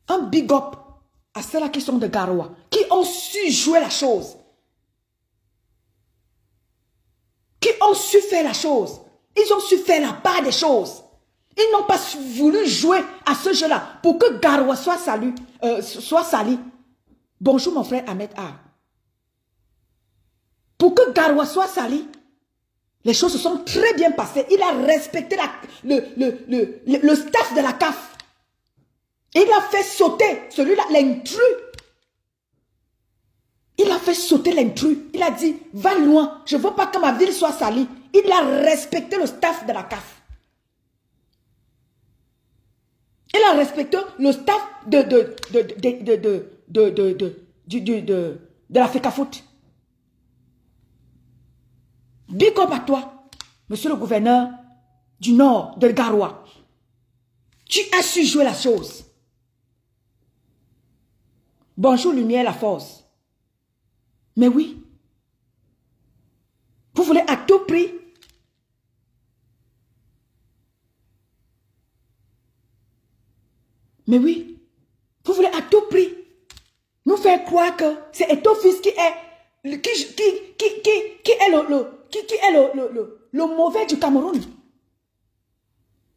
un big up à ceux-là qui sont de Garoua, qui ont su jouer la chose, qui ont su faire la chose, ils ont su faire la part des choses. Ils n'ont pas voulu jouer à ce jeu-là pour que Garoua soit sali. Bonjour mon frère Ahmed A. Pour que Garoua soit sali, les choses se sont très bien passées. Il a respecté le staff de la CAF. Il a fait sauter celui-là, l'intrus. Il a fait sauter l'intrus. Il a dit, va loin, je ne veux pas que ma ville soit salie. Il a respecté le staff de la CAF. Il a respecté le staff de la FECAFOOT. Big up à toi, monsieur le gouverneur du Nord de Garoua. Tu as su jouer la chose. Bonjour, lumière, la force. Mais oui, vous voulez à tout prix. Mais oui, vous voulez à tout prix nous faire croire que c'est Eto'o-Fils qui est le mauvais du Cameroun.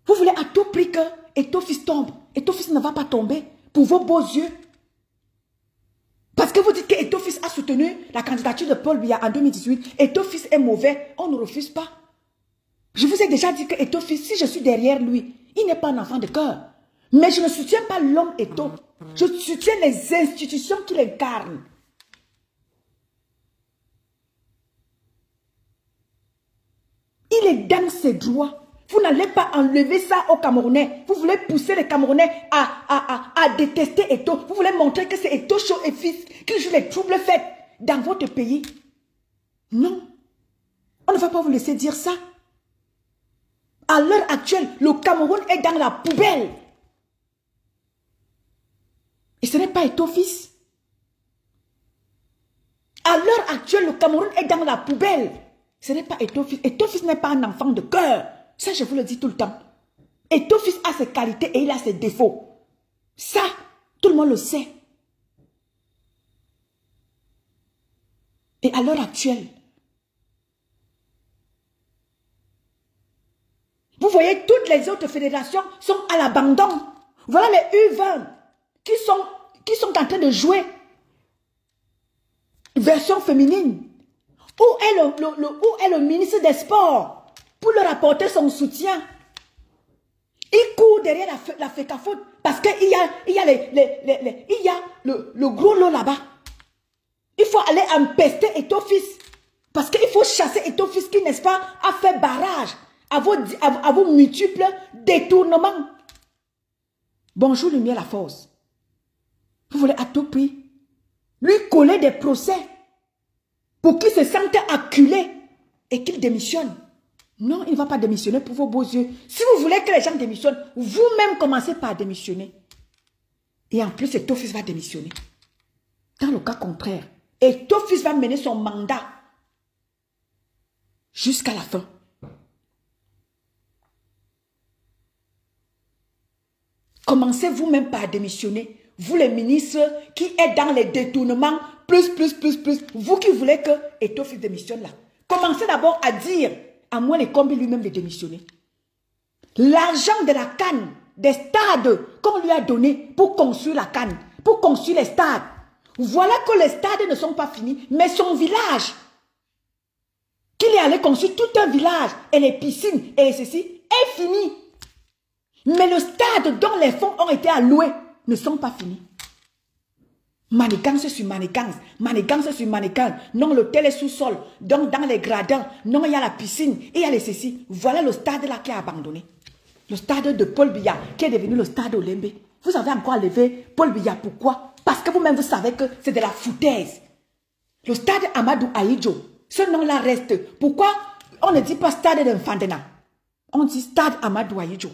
Vous voulez à tout prix que Eto'o-Fils tombe. Eto'o-Fils ne va pas tomber pour vos beaux yeux. Parce que vous dites que Eto'o-Fils a soutenu la candidature de Paul Biya en 2018. Eto'o-Fils est mauvais, on ne refuse pas. Je vous ai déjà dit que Eto'o-Fils, si je suis derrière lui, il n'est pas un enfant de cœur. Mais je ne soutiens pas l'homme Eto'o. Je soutiens les institutions qui l'incarnent. Il est dans ses droits. Vous n'allez pas enlever ça aux Camerounais. Vous voulez pousser les Camerounais à détester Eto'o. Vous voulez montrer que c'est Eto'o Show et fils qui joue les troubles faits dans votre pays. Non. On ne va pas vous laisser dire ça. À l'heure actuelle, le Cameroun est dans la poubelle. Et ce n'est pas Eto'o-Fils. À l'heure actuelle, le Cameroun est dans la poubelle. Ce n'est pas Eto'o-Fils. Eto'o-Fils n'est pas un enfant de cœur. Ça, je vous le dis tout le temps. Eto'o-Fils a ses qualités et il a ses défauts. Ça, tout le monde le sait. Et à l'heure actuelle, vous voyez, toutes les autres fédérations sont à l'abandon. Voilà les U20 qui sont en train de jouer version féminine. Où est le ministre des Sports pour leur apporter son soutien? Il court derrière la FECAFOOT parce qu'il y a le gros lot là-bas. Il faut aller empester Ethofis parce qu'il faut chasser Ethofis qui, n'est-ce pas, a fait barrage à vos multiples détournements. Bonjour Lumière la Force. Vous voulez à tout prix lui coller des procès pour qu'il se sente acculé et qu'il démissionne. Non, il ne va pas démissionner pour vos beaux yeux. Si vous voulez que les gens démissionnent, vous-même commencez par démissionner. Et en plus, Ethofis va démissionner. Dans le cas contraire, Ethofis va mener son mandat jusqu'à la fin. Commencez vous-même par démissionner. Vous les ministres qui êtes dans les détournements, plus. Vous qui voulez que Ethofis démissionne là. Commencez d'abord à dire à moi les combis lui-même de démissionner. L'argent de la canne, des stades qu'on lui a donné pour construire la canne, pour construire les stades. Voilà que les stades ne sont pas finis, mais son village, qu'il est allé construire tout un village, et les piscines, et ceci, est fini. Mais le stade dont les fonds ont été alloués ne sont pas finis. Manigance sur manigance, manigance sur manigance. Non, l'hôtel est sous-sol. Donc, dans les gradins, non, il y a la piscine, et il y a les ceci. Voilà le stade là qui a abandonné. Le stade de Paul Biya, qui est devenu le stade Olembe. Vous avez encore levé Paul Biya. Pourquoi? Parce que vous-même, vous savez que c'est de la foutaise. Le stade Amadou Ahidjo, ce nom-là reste. Pourquoi on ne dit pas stade d'Infandena? On dit stade Amadou Ahidjo.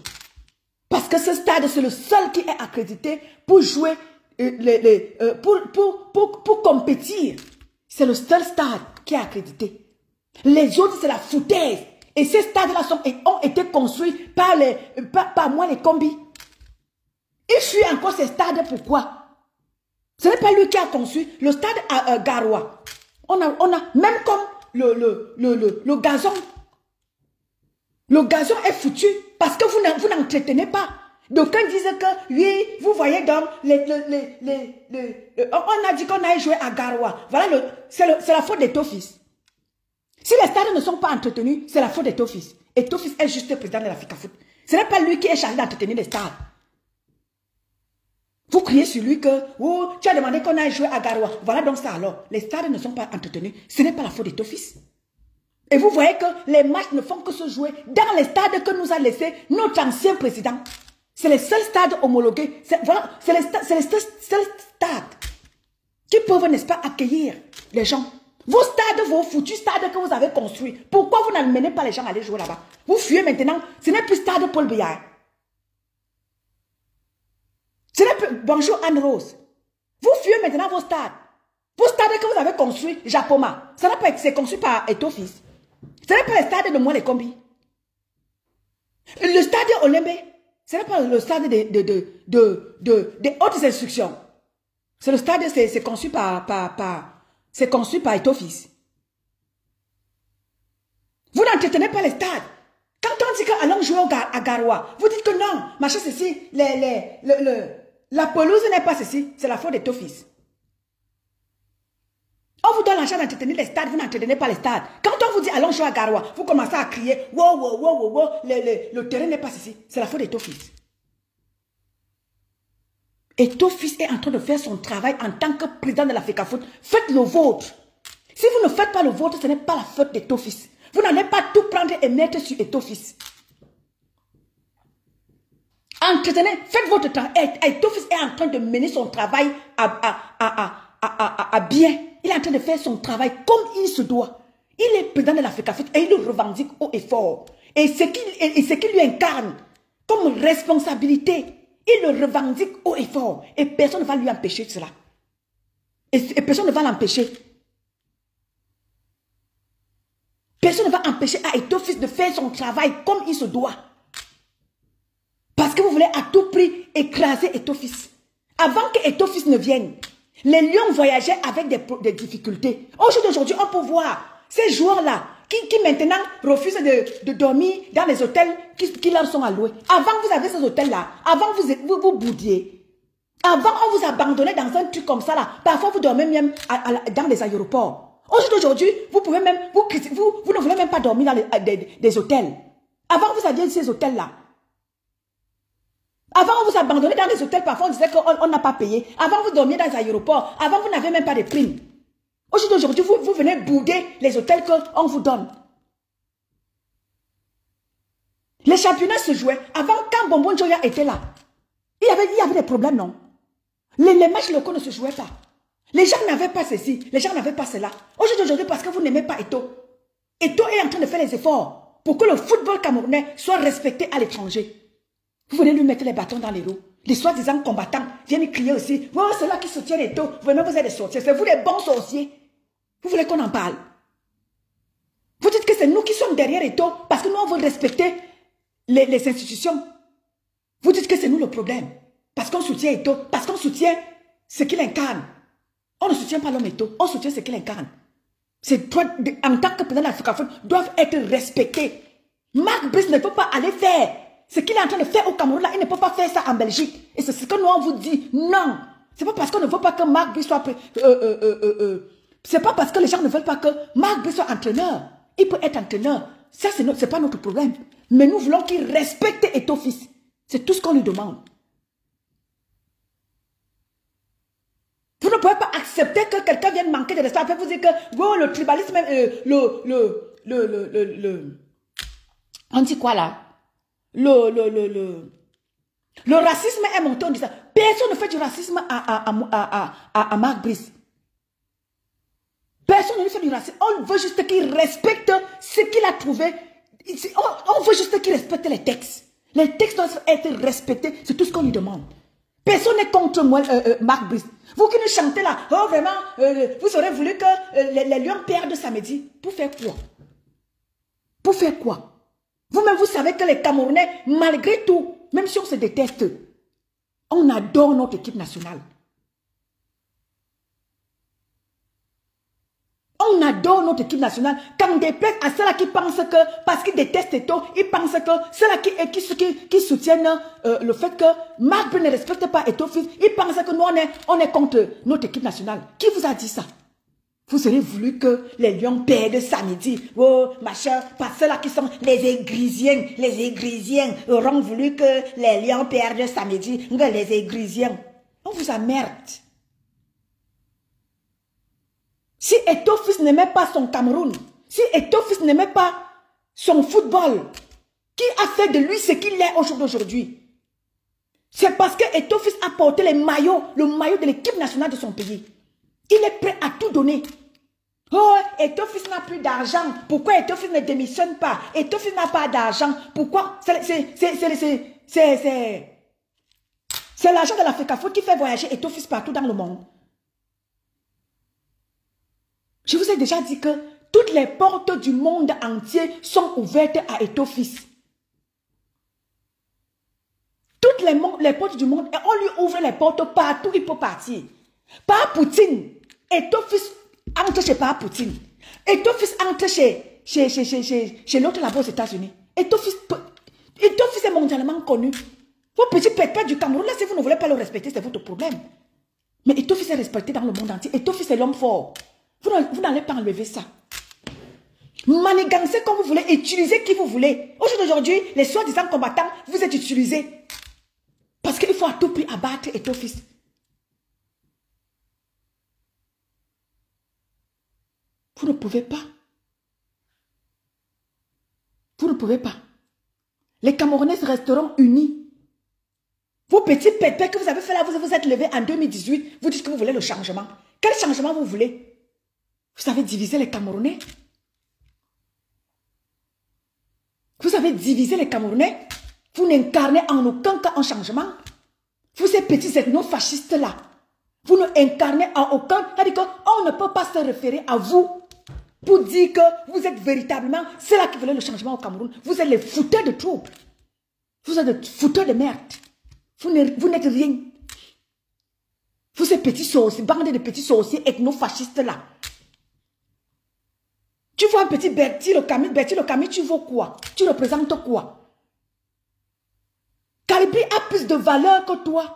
Parce que ce stade, c'est le seul qui est accrédité pour jouer, pour compétir. C'est le seul stade qui est accrédité. Les autres, c'est la foutaise. Et ces stades-là ont été construits par moi, les combis. Il fuit encore ces stades, pourquoi? Ce n'est pas lui qui a construit le stade à Garoua. On a, même comme le gazon. Le gazon est foutu parce que vous n'entretenez pas. D'aucuns disent que, oui, vous voyez donc, on a dit qu'on allait jouer à Garoua. Voilà, c'est la faute d'Ethofis. Si les stades ne sont pas entretenus, c'est la faute d'Ethofis. Ethofis est juste le président de la FECAFOOT. Ce n'est pas lui qui est chargé d'entretenir les stades. Vous criez sur lui que, oh, tu as demandé qu'on aille jouer à Garoua. Voilà donc ça alors. Les stades ne sont pas entretenus. Ce n'est pas la faute d'Ethofis. Et vous voyez que les matchs ne font que se jouer dans les stades que nous a laissés notre ancien président. C'est les seuls stades homologués. Voilà, c'est les seuls stades qui peuvent, n'est-ce pas, accueillir les gens. Vos stades, vos foutus stades que vous avez construits, pourquoi vous n'amenez pas les gens à aller jouer là-bas? Vous fuyez maintenant. Ce n'est plus stade Paul Biya. Ce n'est plus... Bonjour Anne-Rose. Vous fuyez maintenant vos stades. Vos stades que vous avez construits, Japoma, ça n'a pas été construit par Ethofis. Ce n'est pas le stade de moi les combis. Le stade Olembe, ce n'est pas le stade des hautes instructions. C'est le stade, c'est conçu c'est conçu par Ethofis. Vous n'entretenez pas les stades. Quand on dit que allons jouer à Garoua, vous dites que non, machin ceci, la pelouse n'est pas ceci, c'est la faute d'Ethofis. On vous donne l'argent d'entretenir les stades, vous n'entretenez pas les stades. Quand on vous dit allons jouer à Garoua, vous commencez à crier, wow, le terrain n'est pas ceci, c'est la faute d'Ethofis. Ethofis est en train de faire son travail en tant que président de la FECAFOOT. Faites le vôtre. Si vous ne faites pas le vôtre, ce n'est pas la faute d'Ethofis. Vous n'allez pas tout prendre et mettre sur Ethofis. Entretenez, faites votre travail. Ethofis est en train de mener son travail à bien. Il est en train de faire son travail comme il se doit. Il est président de la FECAFOOT et il le revendique haut et fort. Et ce qu'il lui incarne comme responsabilité, il le revendique haut et fort. Et personne ne va lui empêcher cela. Et personne ne va l'empêcher. Personne ne va empêcher à Ethofis de faire son travail comme il se doit. Parce que vous voulez à tout prix écraser Ethofis. Avant que Ethofis ne vienne, les lions voyageaient avec des difficultés. Aujourd'hui, on peut voir ces joueurs-là qui maintenant refusent de dormir dans les hôtels qui leur sont alloués. Avant, vous avez ces hôtels-là. Avant, vous boudiez. Avant, on vous abandonnait dans un truc comme ça là. Parfois, vous dormez même dans les aéroports. Aujourd'hui, vous pouvez même, vous ne voulez même pas dormir dans des hôtels. Avant, vous aviez ces hôtels-là. Avant, on vous abandonnait dans les hôtels. Parfois, on disait qu'on n'a pas payé. Avant, vous dormiez dans les aéroports. Avant, vous n'avez même pas de primes. Aujourd'hui, vous venez bouder les hôtels qu'on vous donne. Les championnats se jouaient. Avant, quand Bonbon Joya était là, il y avait des problèmes, non? Les matchs locaux ne se jouaient pas. Les gens n'avaient pas ceci, les gens n'avaient pas cela. Aujourd'hui, parce que vous n'aimez pas Eto'o. Eto'o est en train de faire les efforts pour que le football camerounais soit respecté à l'étranger. Vous venez lui mettre les bâtons dans les roues. Les soi-disant combattants viennent crier aussi. Oh, c'est là qui soutient Eto'o. Vraiment, vous êtes des sorciers. C'est vous les bons sorciers. Vous voulez qu'on en parle? Vous dites que c'est nous qui sommes derrière Eto'o parce que nous, on veut respecter les institutions. Vous dites que c'est nous le problème. Parce qu'on soutient Eto'o, parce qu'on soutient ce qu'il incarne. On ne soutient pas l'homme Eto'o, on soutient ce qu'il incarne. En tant que président de la francophonie, doivent être respectés. Marc Brice ne peut pas aller faire ce qu'il est en train de faire au Cameroun, là, il ne peut pas faire ça en Belgique. Et c'est ce que nous, on vous dit. Non. C'est pas parce qu'on ne veut pas que Marc Brice soit... c'est pas parce que les gens ne veulent pas que Marc Brice soit entraîneur. Il peut être entraîneur. Ça, c'est pas notre problème. Mais nous voulons qu'il respecte Eto'o fils. C'est tout ce qu'on lui demande. Vous ne pouvez pas accepter que quelqu'un vienne manquer de respect. Après, vous dites que oh, le tribalisme, on dit quoi là? Le racisme est monté, on dit ça. Personne ne fait du racisme à Marc Brice. Personne ne fait du racisme. On veut juste qu'il respecte ce qu'il a trouvé. On veut juste qu'il respecte les textes. Les textes doivent être respectés. C'est tout ce qu'on lui demande. Personne n'est contre moi, Marc Brice. Vous qui nous chantez là, oh vraiment, vous aurez voulu que les Lions perdent samedi. Pour faire quoi? Pour faire quoi? Vous-même, vous savez que les Camerounais, malgré tout, même si on se déteste, on adore notre équipe nationale. On adore notre équipe nationale. Quand on déplaise à ceux-là qui pensent que, parce qu'ils détestent Eto'o, ils pensent que ceux-là qui soutiennent le fait que Marc Brice ne respecte pas Eto'o fils, ils pensent que nous, on est contre notre équipe nationale. Qui vous a dit ça? Vous aurez voulu que les Lions perdent samedi. Oh, machin, parce que ceux-là qui sont les Égrisiens auront voulu que les Lions perdent samedi. Les Égrisiens. On vous emmerde. Si Eto'o fils n'aimait pas son Cameroun, si Eto'o fils n'aimait pas son football, qui a fait de lui ce qu'il est aujourd'hui? C'est parce que Eto'o fils a porté le maillot de l'équipe nationale de son pays. Il est prêt à tout donner. Oh, Eto'o fils n'a plus d'argent. Pourquoi Eto'o fils ne démissionne pas? Eto'o fils n'a pas d'argent. Pourquoi? C'est l'argent de la francophonie qui fait voyager Eto'o fils partout dans le monde. Je vous ai déjà dit que toutes les portes du monde entier sont ouvertes à Eto'o fils. Toutes les portes du monde, et on lui ouvre les portes partout, il peut partir. Pas Poutine. Eto'o fils entre chez pas Poutine. Eto'o fils entre chez l'autre là-bas aux États-Unis. Eto'o fils est mondialement connu. Vos petits pépins du Cameroun, là, si vous ne voulez pas le respecter, c'est votre problème. Mais Eto'o fils est respecté dans le monde entier. Eto'o fils est l'homme fort. Vous n'allez pas enlever ça. Manigancez comme vous voulez, utilisez qui vous voulez. Aujourd'hui, les soi-disant combattants, vous êtes utilisés. Parce qu'il faut à tout prix abattre Eto'o fils. Vous ne pouvez pas. Vous ne pouvez pas. Les Camerounais resteront unis. Vos petits pépés que vous avez fait là, vous vous êtes levés en 2018, vous dites que vous voulez le changement. Quel changement vous voulez? Vous avez divisé les Camerounais. Vous avez divisé les Camerounais. Vous n'incarnez en aucun cas un changement. Vous, ces petits ethno-fascistes-là, vous ne incarnez en aucun... C'est-à-dire qu'on ne peut pas se référer à vous pour dire que vous êtes véritablement ceux-là qui veulent le changement au Cameroun. Vous êtes les fouteurs de troubles. Vous êtes des fouteurs de merde. Vous n'êtes rien. Vous, ces petits sorciers, bande de petits sorciers ethno-fascistes-là. Tu vois un petit Bertie le Camus, tu vois quoi? Tu représentes quoi? Calibri a plus de valeur que toi.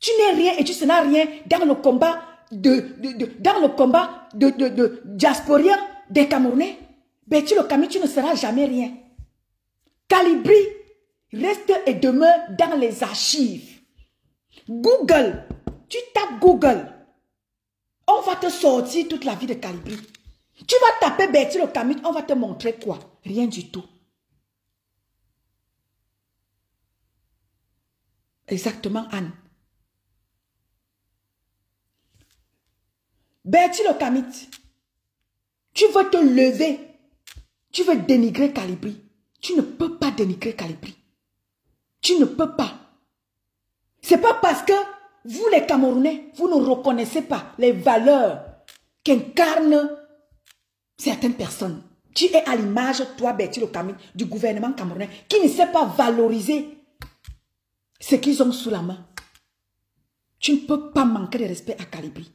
Tu n'es rien et tu seras rien dans le combat de diasporien des Camerounais. Betty le Camus, tu ne seras jamais rien. Calibri reste et demeure dans les archives. Google, tu tapes Google. On va te sortir toute la vie de Calibri. Tu vas taper Betty le Camus, on va te montrer quoi? Rien du tout. Exactement, Anne. Betty le Camus, tu veux te lever. Tu veux dénigrer Calibri. Tu ne peux pas dénigrer Calibri. Tu ne peux pas. C'est pas parce que vous les Camerounais, vous ne reconnaissez pas les valeurs qu'incarnent certaines personnes. Tu es à l'image, toi, Betty le Camus, du gouvernement camerounais qui ne sait pas valoriser ce qu'ils ont sous la main. Tu ne peux pas manquer de respect à Calibri.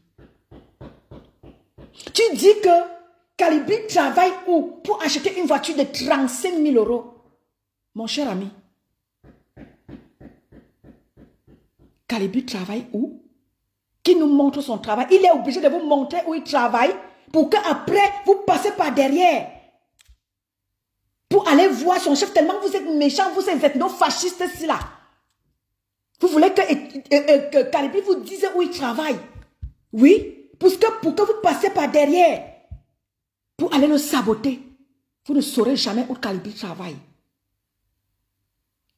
Tu dis que Calibri travaille où? Pour acheter une voiture de 35 000 €. Mon cher ami, Calibri travaille où? Qui nous montre son travail? Il est obligé de vous montrer où il travaille pour qu'après, vous passez par derrière. Pour aller voir son chef, tellement vous êtes méchant, vous êtes nos fascistes là. Vous voulez que Calibri vous dise où il travaille? Oui, pour que vous passez par derrière. Pour aller le saboter. Vous ne saurez jamais où Calibri travaille.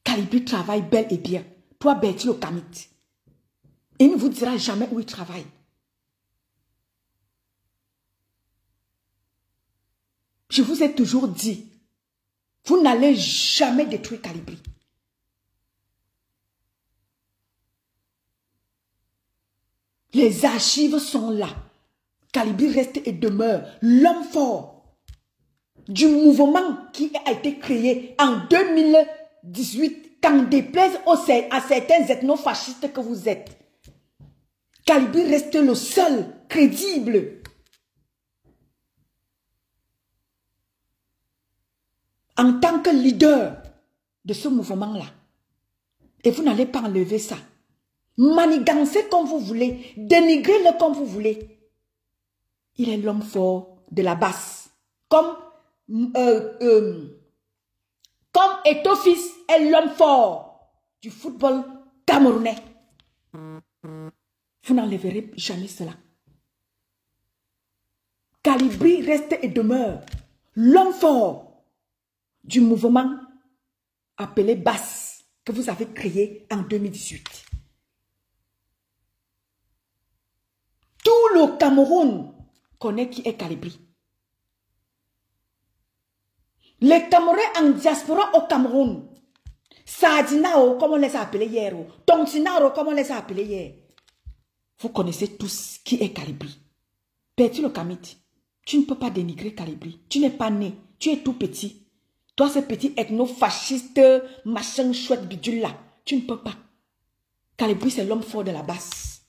Calibri travaille bel et bien. Toi, Betty le Camus. Il ne vous dira jamais où il travaille. Je vous ai toujours dit, vous n'allez jamais détruire Calibri. Les archives sont là. Calibri reste et demeure l'homme fort du mouvement qui a été créé en 2018, qu'en déplaise à certains ethnofascistes que vous êtes. Calibri reste le seul crédible en tant que leader de ce mouvement-là. Et vous n'allez pas enlever ça. Manigancez comme vous voulez, dénigrez-le comme vous voulez. Il est l'homme fort de la basse. Comme Eto'o Fils est l'homme fort du football camerounais. Vous n'enlèverez jamais cela. Calibri reste et demeure l'homme fort du mouvement appelé Basse que vous avez créé en 2018. Tout le Cameroun connaît qui est Calibri. Les Camerounais en diaspora au Cameroun, Sadinao, comme on les a appelés hier, Tontinaro, comme on les a appelés hier, vous connaissez tous qui est Calibri. Betty le Camus, tu ne peux pas dénigrer Calibri. Tu n'es pas né, tu es tout petit. Toi, ce petit ethno-fasciste, machin chouette bidule là, tu ne peux pas. Calibri, c'est l'homme fort de la basse.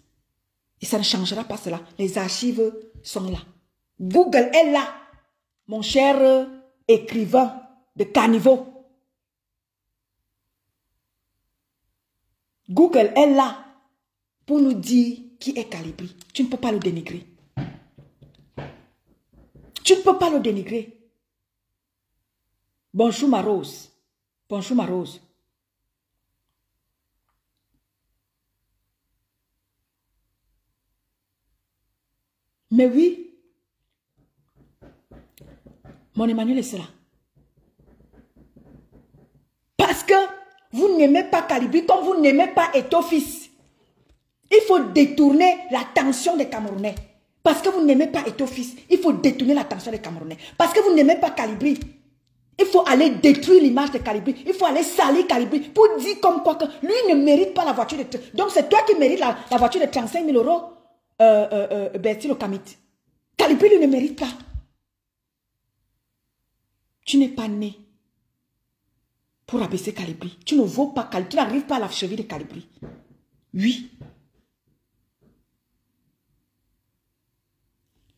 Et ça ne changera pas cela. Les archives sont là. Google est là, mon cher écrivain de caniveau. Google est là pour nous dire qui est Calibri. Tu ne peux pas le dénigrer. Tu ne peux pas le dénigrer. Bonjour ma rose. Bonjour ma rose. Mais oui, mon Emmanuel est cela. Parce que vous n'aimez pas Calibri comme vous n'aimez pas Eto'o Fils. Il faut détourner l'attention des Camerounais. Parce que vous n'aimez pas Eto'o Fils, il faut détourner l'attention des Camerounais. Parce que vous n'aimez pas Calibri, il faut aller détruire l'image de Calibri. Il faut aller salir Calibri pour dire comme quoi que lui ne mérite pas la voiture de... Donc c'est toi qui mérites la voiture de 35 000 €, Betty le Camus. Calibri lui ne mérite pas. Tu n'es pas né pour abaisser Calibri. Tu ne vaux pas Calibri. Tu n'arrives pas à la cheville de Calibri. Oui.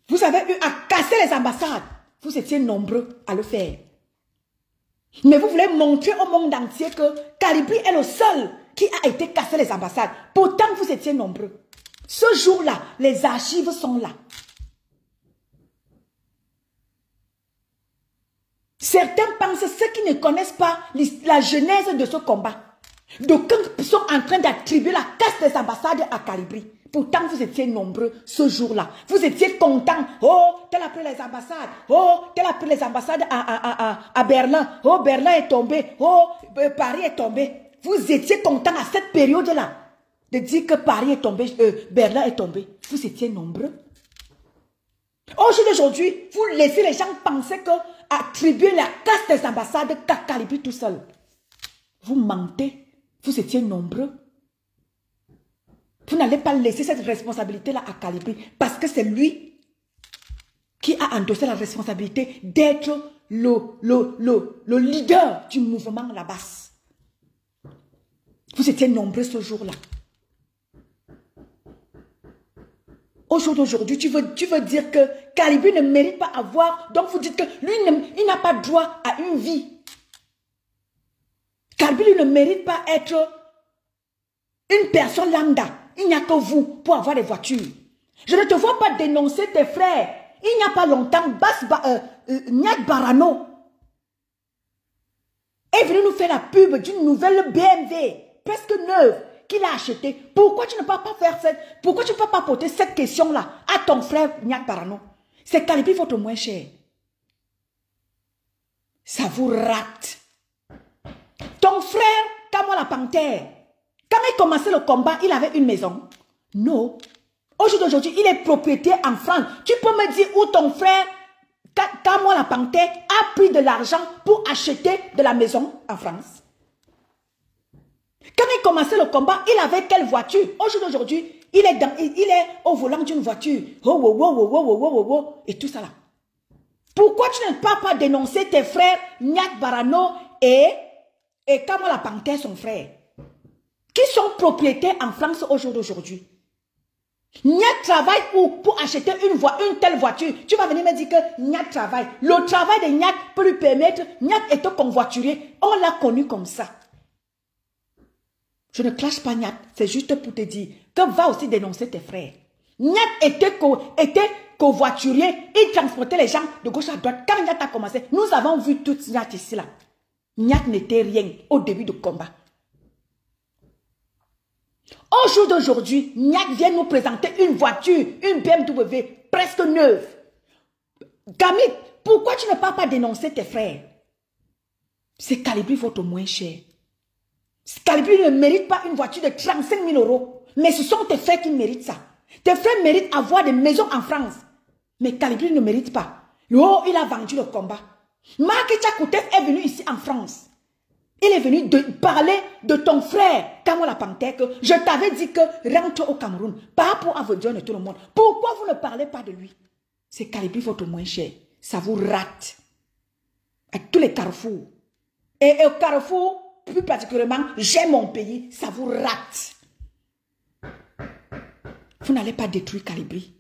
Vous avez eu à casser les ambassades. Vous étiez nombreux à le faire. Mais vous voulez montrer au monde entier que Calibri est le seul qui a été cassé les ambassades. Pourtant, vous étiez nombreux. Ce jour-là, les archives sont là. Certains pensent, ceux qui ne connaissent pas la genèse de ce combat, d'aucuns sont en train d'attribuer la casse des ambassades à Kalibri. Pourtant, vous étiez nombreux ce jour-là. Vous étiez contents. Oh, tel a pris les ambassades. Oh, tel a pris les ambassades à Berlin. Oh, Berlin est tombé. Oh, Paris est tombé. Vous étiez contents à cette période-là de dire que Paris est tombé, Berlin est tombé. Vous étiez nombreux. Aujourd'hui, vous laissez les gens penser que attribuer la casse des ambassades à Kalibri tout seul. Vous mentez. Vous étiez nombreux. Vous n'allez pas laisser cette responsabilité-là à Kalibri parce que c'est lui qui a endossé la responsabilité d'être le leader du mouvement là-bas. Vous étiez nombreux ce jour-là. Aujourd'hui, tu veux dire que Kalibri ne mérite pas avoir, donc vous dites que lui, il n'a pas droit à une vie. Kalibri ne mérite pas être une personne lambda. Il n'y a que vous pour avoir des voitures. Je ne te vois pas dénoncer tes frères. Il n'y a pas longtemps, Nyat Barano est venu nous faire la pub d'une nouvelle BMW, presque neuve, qu'il a achetée. Pourquoi tu ne peux pas faire pourquoi tu ne peux pas porter cette question-là à ton frère Nyat Barano? C'est Kalibri votre moins cher. Ça vous rate. Ton frère, Kamo la Panthère, quand il commençait le combat, il avait une maison. Non. Aujourd'hui, il est propriétaire en France. Tu peux me dire où ton frère, Kamo la Panthère, a pris de l'argent pour acheter de la maison en France? Quand il commençait le combat, il avait quelle voiture? Aujourd'hui, il est au volant d'une voiture. Et tout ça là. Pourquoi tu ne peux pas dénoncer tes frères Nyat Barano et Kamo la Panthère, son frère, qui sont propriétaires en France aujourd'hui? Nyat travaille où pour acheter une telle voiture? Tu vas venir me dire que Nyat travaille. Le travail de Nyat peut lui permettre, Nyat est un convoiturier. On l'a connu comme ça. Je ne clash pas Nyat, c'est juste pour te dire que va aussi dénoncer tes frères. Nyat était covoiturier, il transportait les gens de gauche à droite. Quand Nyat a commencé, nous avons vu tout Nyat ici là. Nyat n'était rien au début du combat. Au jour d'aujourd'hui, Nyat vient nous présenter une voiture, une BMW presque neuve. Gamit, pourquoi tu ne peux pas dénoncer tes frères? C'est Kalibri votre moins cher. Kalibri ne mérite pas une voiture de 35 000 €. Mais ce sont tes frères qui méritent ça. Tes frères méritent avoir des maisons en France. Mais Kalibri ne mérite pas. Oh, il a vendu le combat. Marc Tchakoutev est venu ici en France. Il est venu parler de ton frère, Kamo la Panthère, que je t'avais dit que rentre au Cameroun. Pas pour Avodion et tout le monde. Pourquoi vous ne parlez pas de lui? C'est Kalibri votre moins cher. Ça vous rate. À tous les carrefours. Et au carrefour, plus particulièrement, j'aime mon pays, ça vous rate. Vous n'allez pas détruire Kalibri.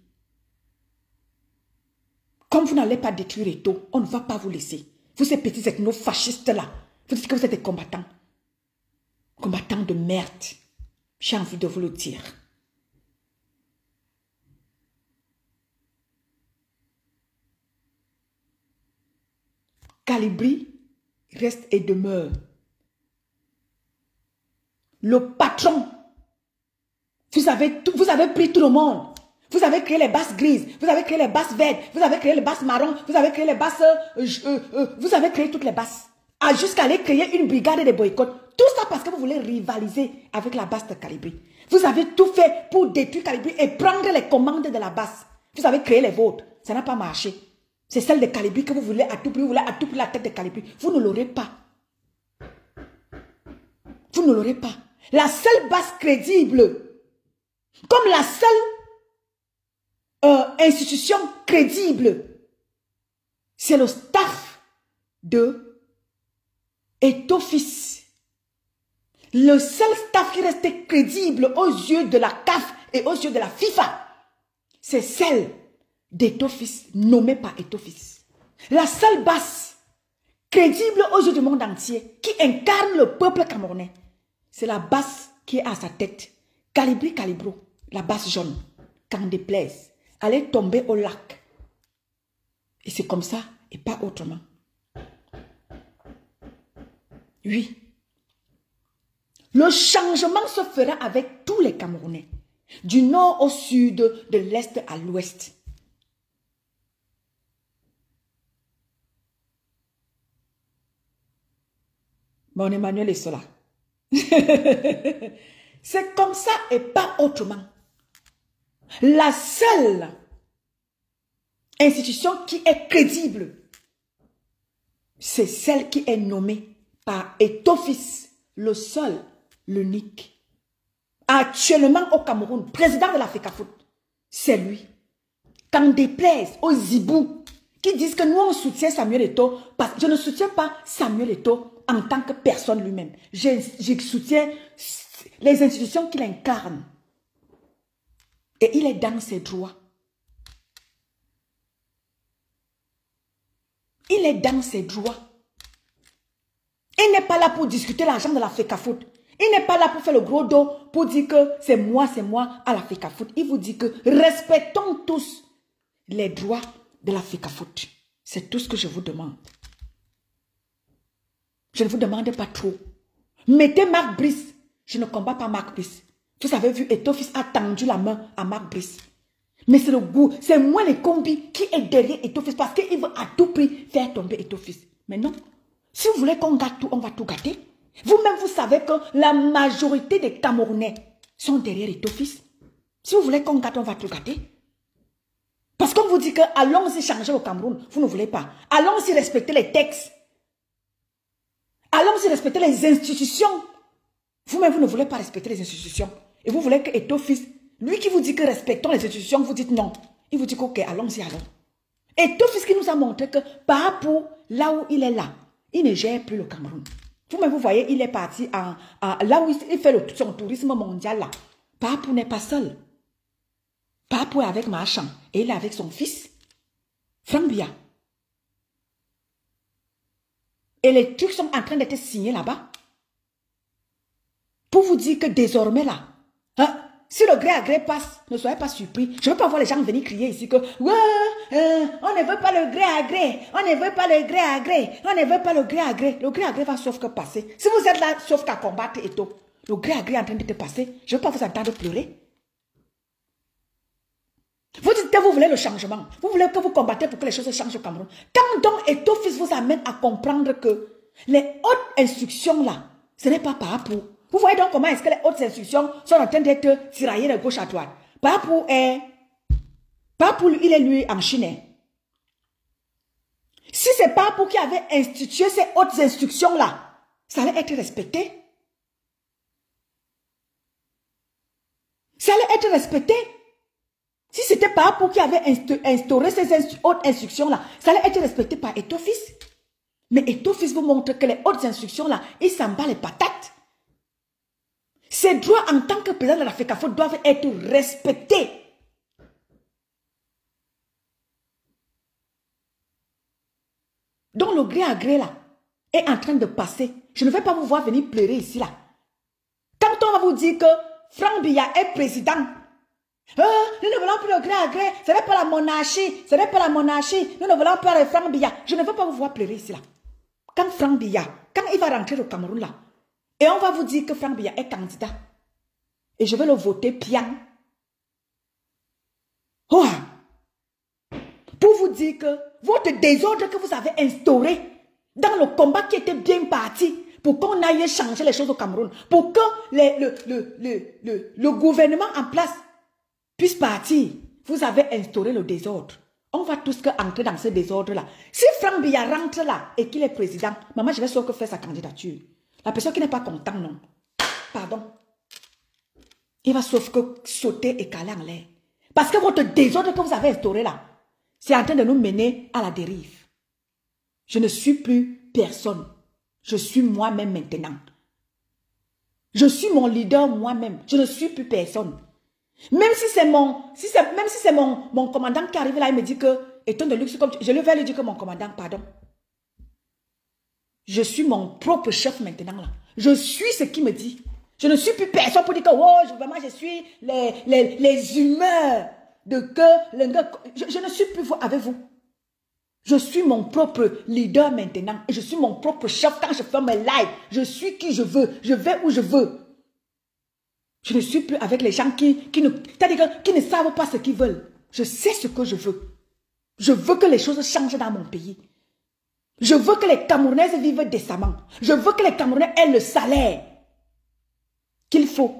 Comme vous n'allez pas détruire Eto, on ne va pas vous laisser. Vous ces petits ethno-fascistes-là, vous dites que vous êtes des combattants. Combattants de merde. J'ai envie de vous le dire. Kalibri reste et demeure le patron. Vous avez pris tout le monde. Vous avez créé les basses grises, vous avez créé les basses vertes, vous avez créé les basses marrons, vous avez créé les basses... vous avez créé toutes les basses. Jusqu'à aller créer une brigade de boycott. Tout ça parce que vous voulez rivaliser avec la basse de Kalibri. Vous avez tout fait pour détruire Kalibri et prendre les commandes de la basse. Vous avez créé les vôtres. Ça n'a pas marché. C'est celle de Kalibri que vous voulez à tout prix. Vous voulez à tout prix la tête de Kalibri. Vous ne l'aurez pas. Vous ne l'aurez pas. La seule base crédible, comme la seule institution crédible, c'est le staff de Eto-Fils. Le seul staff qui restait crédible aux yeux de la CAF et aux yeux de la FIFA, c'est celle d'Eto-Fils, nommée par Eto-Fils. La seule base crédible aux yeux du monde entier qui incarne le peuple camerounais, c'est la basse qui est à sa tête. Calibri, calibro, la basse jaune, qu'en déplaise, allait tomber au lac. Et c'est comme ça et pas autrement. Oui. Le changement se fera avec tous les Camerounais, du nord au sud, de l'est à l'ouest. Bon, Emmanuel est cela. C'est comme ça et pas autrement. La seule institution qui est crédible, c'est celle qui est nommée par Eto'o-Fils, le seul, l'unique. Actuellement au Cameroun, président de la FECAFOOT, c'est lui. Qu'en déplaise aux Zibou qui disent que nous on soutient Samuel Eto'o, parce que je ne soutiens pas Samuel Eto'o en tant que personne lui-même. Je soutiens les institutions qu'il incarne. Et il est dans ses droits. Il est dans ses droits. Il n'est pas là pour discuter l'argent de la FECAFOOT. Il n'est pas là pour faire le gros dos, pour dire que c'est moi à la FECAFOOT. Il vous dit que respectons tous les droits de la FECAFOOT. C'est tout ce que je vous demande. Je ne vous demande pas trop. Mettez Marc Brice. Je ne combats pas Marc Brice. Vous avez vu, Eto'o-Fils a tendu la main à Marc Brice. Mais c'est le goût, c'est moi les combis qui est derrière Eto'o-Fils parce qu'il veut à tout prix faire tomber Eto'o-Fils. Mais non. Si vous voulez qu'on gâte tout, on va tout gâter. Vous-même, vous savez que la majorité des Camerounais sont derrière Eto'o-Fils. Si vous voulez qu'on gâte, on va tout gâter. Parce qu'on vous dit que allons-y changer au Cameroun. Vous ne voulez pas. Allons-y respecter les textes. Allons-y respecter les institutions. Vous-même, vous ne voulez pas respecter les institutions. Et vous voulez que Eto'o-Fils, lui qui vous dit que respectons les institutions, vous dites non. Il vous dit que ok, allons-y alors. Eto'o-Fils qui nous a montré que par rapport là où il est là, il ne gère plus le Cameroun. Vous-même, vous voyez, il est parti là où il fait son tourisme mondial là. Papou n'est pas seul. Papou est avec Marchand et il est avec son fils, Franck Biya. Et les trucs sont en train d'être signés là-bas. Pour vous dire que désormais là, hein, si le gré à gré passe, ne soyez pas surpris. Je ne veux pas voir les gens venir crier ici que ouais, on ne veut pas le gré à gré, on ne veut pas le gré à gré, on ne veut pas le gré à gré. Le gré à gré va sauf que passer. Si vous êtes là, sauf qu'à combattre et tout, le gré à gré est en train de te passer. Je ne veux pas vous entendre pleurer. Vous dites que vous voulez le changement. Vous voulez que vous combattez pour que les choses changent au Cameroun. Quand donc Eto'o-Fils vous amène à comprendre que les hautes instructions là, ce n'est pas par rapport. Vous voyez donc comment est-ce que les hautes instructions sont en train d'être tiraillées de gauche à droite. Par rapport, il est lui en Chine. Si c'est pas pour qui avait institué ces hautes instructions là, ça allait être respecté. Ça allait être respecté. Si c'était pas pour qui avait instauré ces hautes instructions-là, ça allait être respecté par Eto'o-Fils. Mais Eto'o-Fils vous montre que les hautes instructions-là, il s'en bat les patates. Ses droits en tant que président de la FECAFOOT doivent être respectés. Donc le gré à gré là est en train de passer. Je ne vais pas vous voir venir pleurer ici là. Quand on va vous dire que Franck Biya est président, nous ne voulons plus le gré à gré, ce n'est pas la monarchie, ce n'est pas la monarchie, nous ne voulons pas le Franck Biya. Je ne veux pas vous voir pleurer ici là. Quand Franck Biya, quand il va rentrer au Cameroun là, et on va vous dire que Franck Biya est candidat, et je vais le voter pian. Oh, pour vous dire que votre désordre que vous avez instauré dans le combat qui était bien parti, pour qu'on aille changer les choses au Cameroun, pour que le gouvernement en place puisse partir, vous avez instauré le désordre. On va tous entrer dans ce désordre-là. Si Franck Biya rentre là et qu'il est président, maman, je vais sauf que faire sa candidature. La personne qui n'est pas contente, non. Pardon. Il va sauf que sauter et caler en l'air. Parce que votre désordre que vous avez instauré là, c'est en train de nous mener à la dérive. Je ne suis plus personne. Je suis moi-même maintenant. Je suis mon leader moi-même. Je ne suis plus personne. Même si c'est mon commandant qui arrive là, il me dit que, étant de luxe, comme je vais lui dire que mon commandant, pardon. Je suis mon propre chef maintenant là. Je suis ce qu'il me dit. Je ne suis plus personne pour dire que oh, vraiment je suis les humeurs de que je ne suis plus avec vous. Je suis mon propre leader maintenant. Et je suis mon propre chef quand je fais mes lives. Je suis qui je veux. Je vais où je veux. Je ne suis plus avec les gens qui ne savent pas ce qu'ils veulent. Je sais ce que je veux. Je veux que les choses changent dans mon pays. Je veux que les Camerounaises vivent décemment. Je veux que les Camerounais aient le salaire qu'il faut.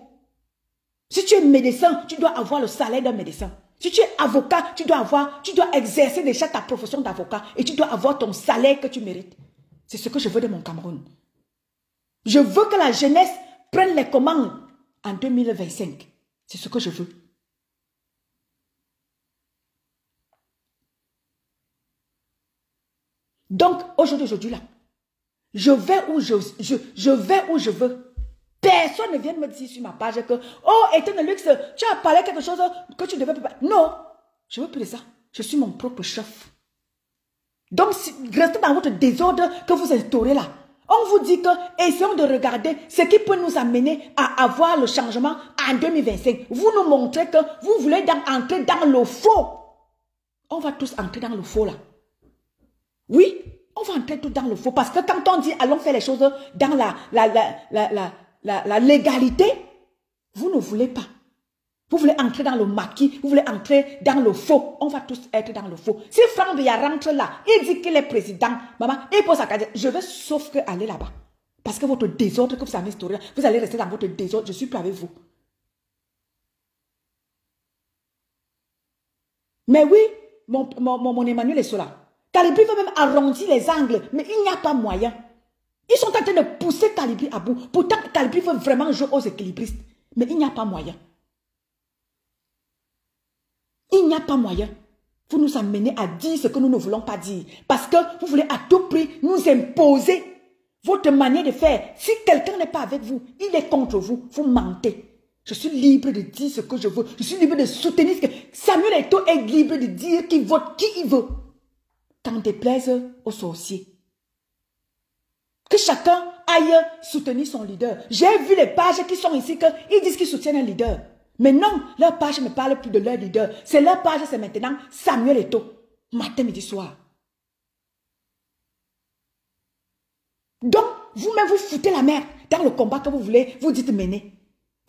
Si tu es médecin, tu dois avoir le salaire d'un médecin. Si tu es avocat, tu dois exercer déjà ta profession d'avocat et tu dois avoir ton salaire que tu mérites. C'est ce que je veux de mon Cameroun. Je veux que la jeunesse prenne les commandes en 2025. C'est ce que je veux. Donc, aujourd'hui là, je vais où je veux. Personne ne vient me dire sur ma page que, oh, Etienne Luxe, tu as parlé quelque chose que tu devais pas. Non, je ne veux plus de ça. Je suis mon propre chef. Donc, restez dans votre désordre que vous instaurez là. On vous dit que, essayons de regarder ce qui peut nous amener à avoir le changement en 2025. Vous nous montrez que vous voulez entrer dans le faux. On va tous entrer dans le faux là. Oui, on va entrer tout dans le faux. Parce que quand on dit allons faire les choses dans la légalité, vous ne voulez pas. Vous voulez entrer dans le maquis, vous voulez entrer dans le faux. On va tous être dans le faux. Si Franck Biya rentre là, il dit qu'il est président, maman, il pose sa carte, je vais sauf que aller là-bas. Parce que votre désordre que vous avez instauré, vous allez rester dans votre désordre, je ne suis plus avec vous. Mais oui, mon Emmanuel est cela. Kalibri veut même arrondir les angles, mais il n'y a pas moyen. Ils sont en train de pousser Kalibri à bout. Pourtant, Kalibri veut vraiment jouer aux équilibristes. Mais il n'y a pas moyen. Il n'y a pas moyen. Vous nous amenez à dire ce que nous ne voulons pas dire. Parce que vous voulez à tout prix nous imposer votre manière de faire. Si quelqu'un n'est pas avec vous, il est contre vous. Vous mentez. Je suis libre de dire ce que je veux. Je suis libre de soutenir ce que... Samuel Eto'o est libre de dire qu'il vote qui il veut. Quand déplaise aux sorciers. Que chacun aille soutenir son leader. J'ai vu les pages qui sont ici, ils disent qu'ils soutiennent un leader. Mais non, leur page ne parle plus de leur leader. C'est leur page, c'est maintenant Samuel Eto'o. Matin, midi, soir. Donc, vous-même, vous foutez la merde dans le combat que vous voulez, vous dites mener.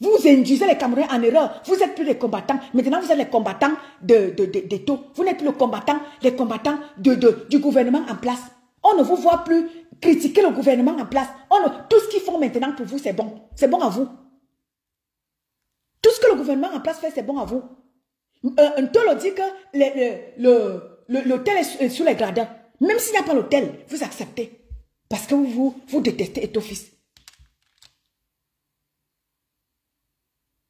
Vous induisez les Camerounais en erreur. Vous n'êtes plus les combattants. Maintenant, vous êtes les combattants d'Eto'o. Vous n'êtes plus les combattants du gouvernement en place. On ne vous voit plus critiquer le gouvernement en place. Tout ce qu'ils font maintenant pour vous, c'est bon. C'est bon à vous. Tout ce que le gouvernement en place fait, c'est bon à vous. Un tel dit que l'hôtel est sous les gradins. Même s'il n'y a pas l'hôtel, vous acceptez. Parce que vous détestez Eto'o fils.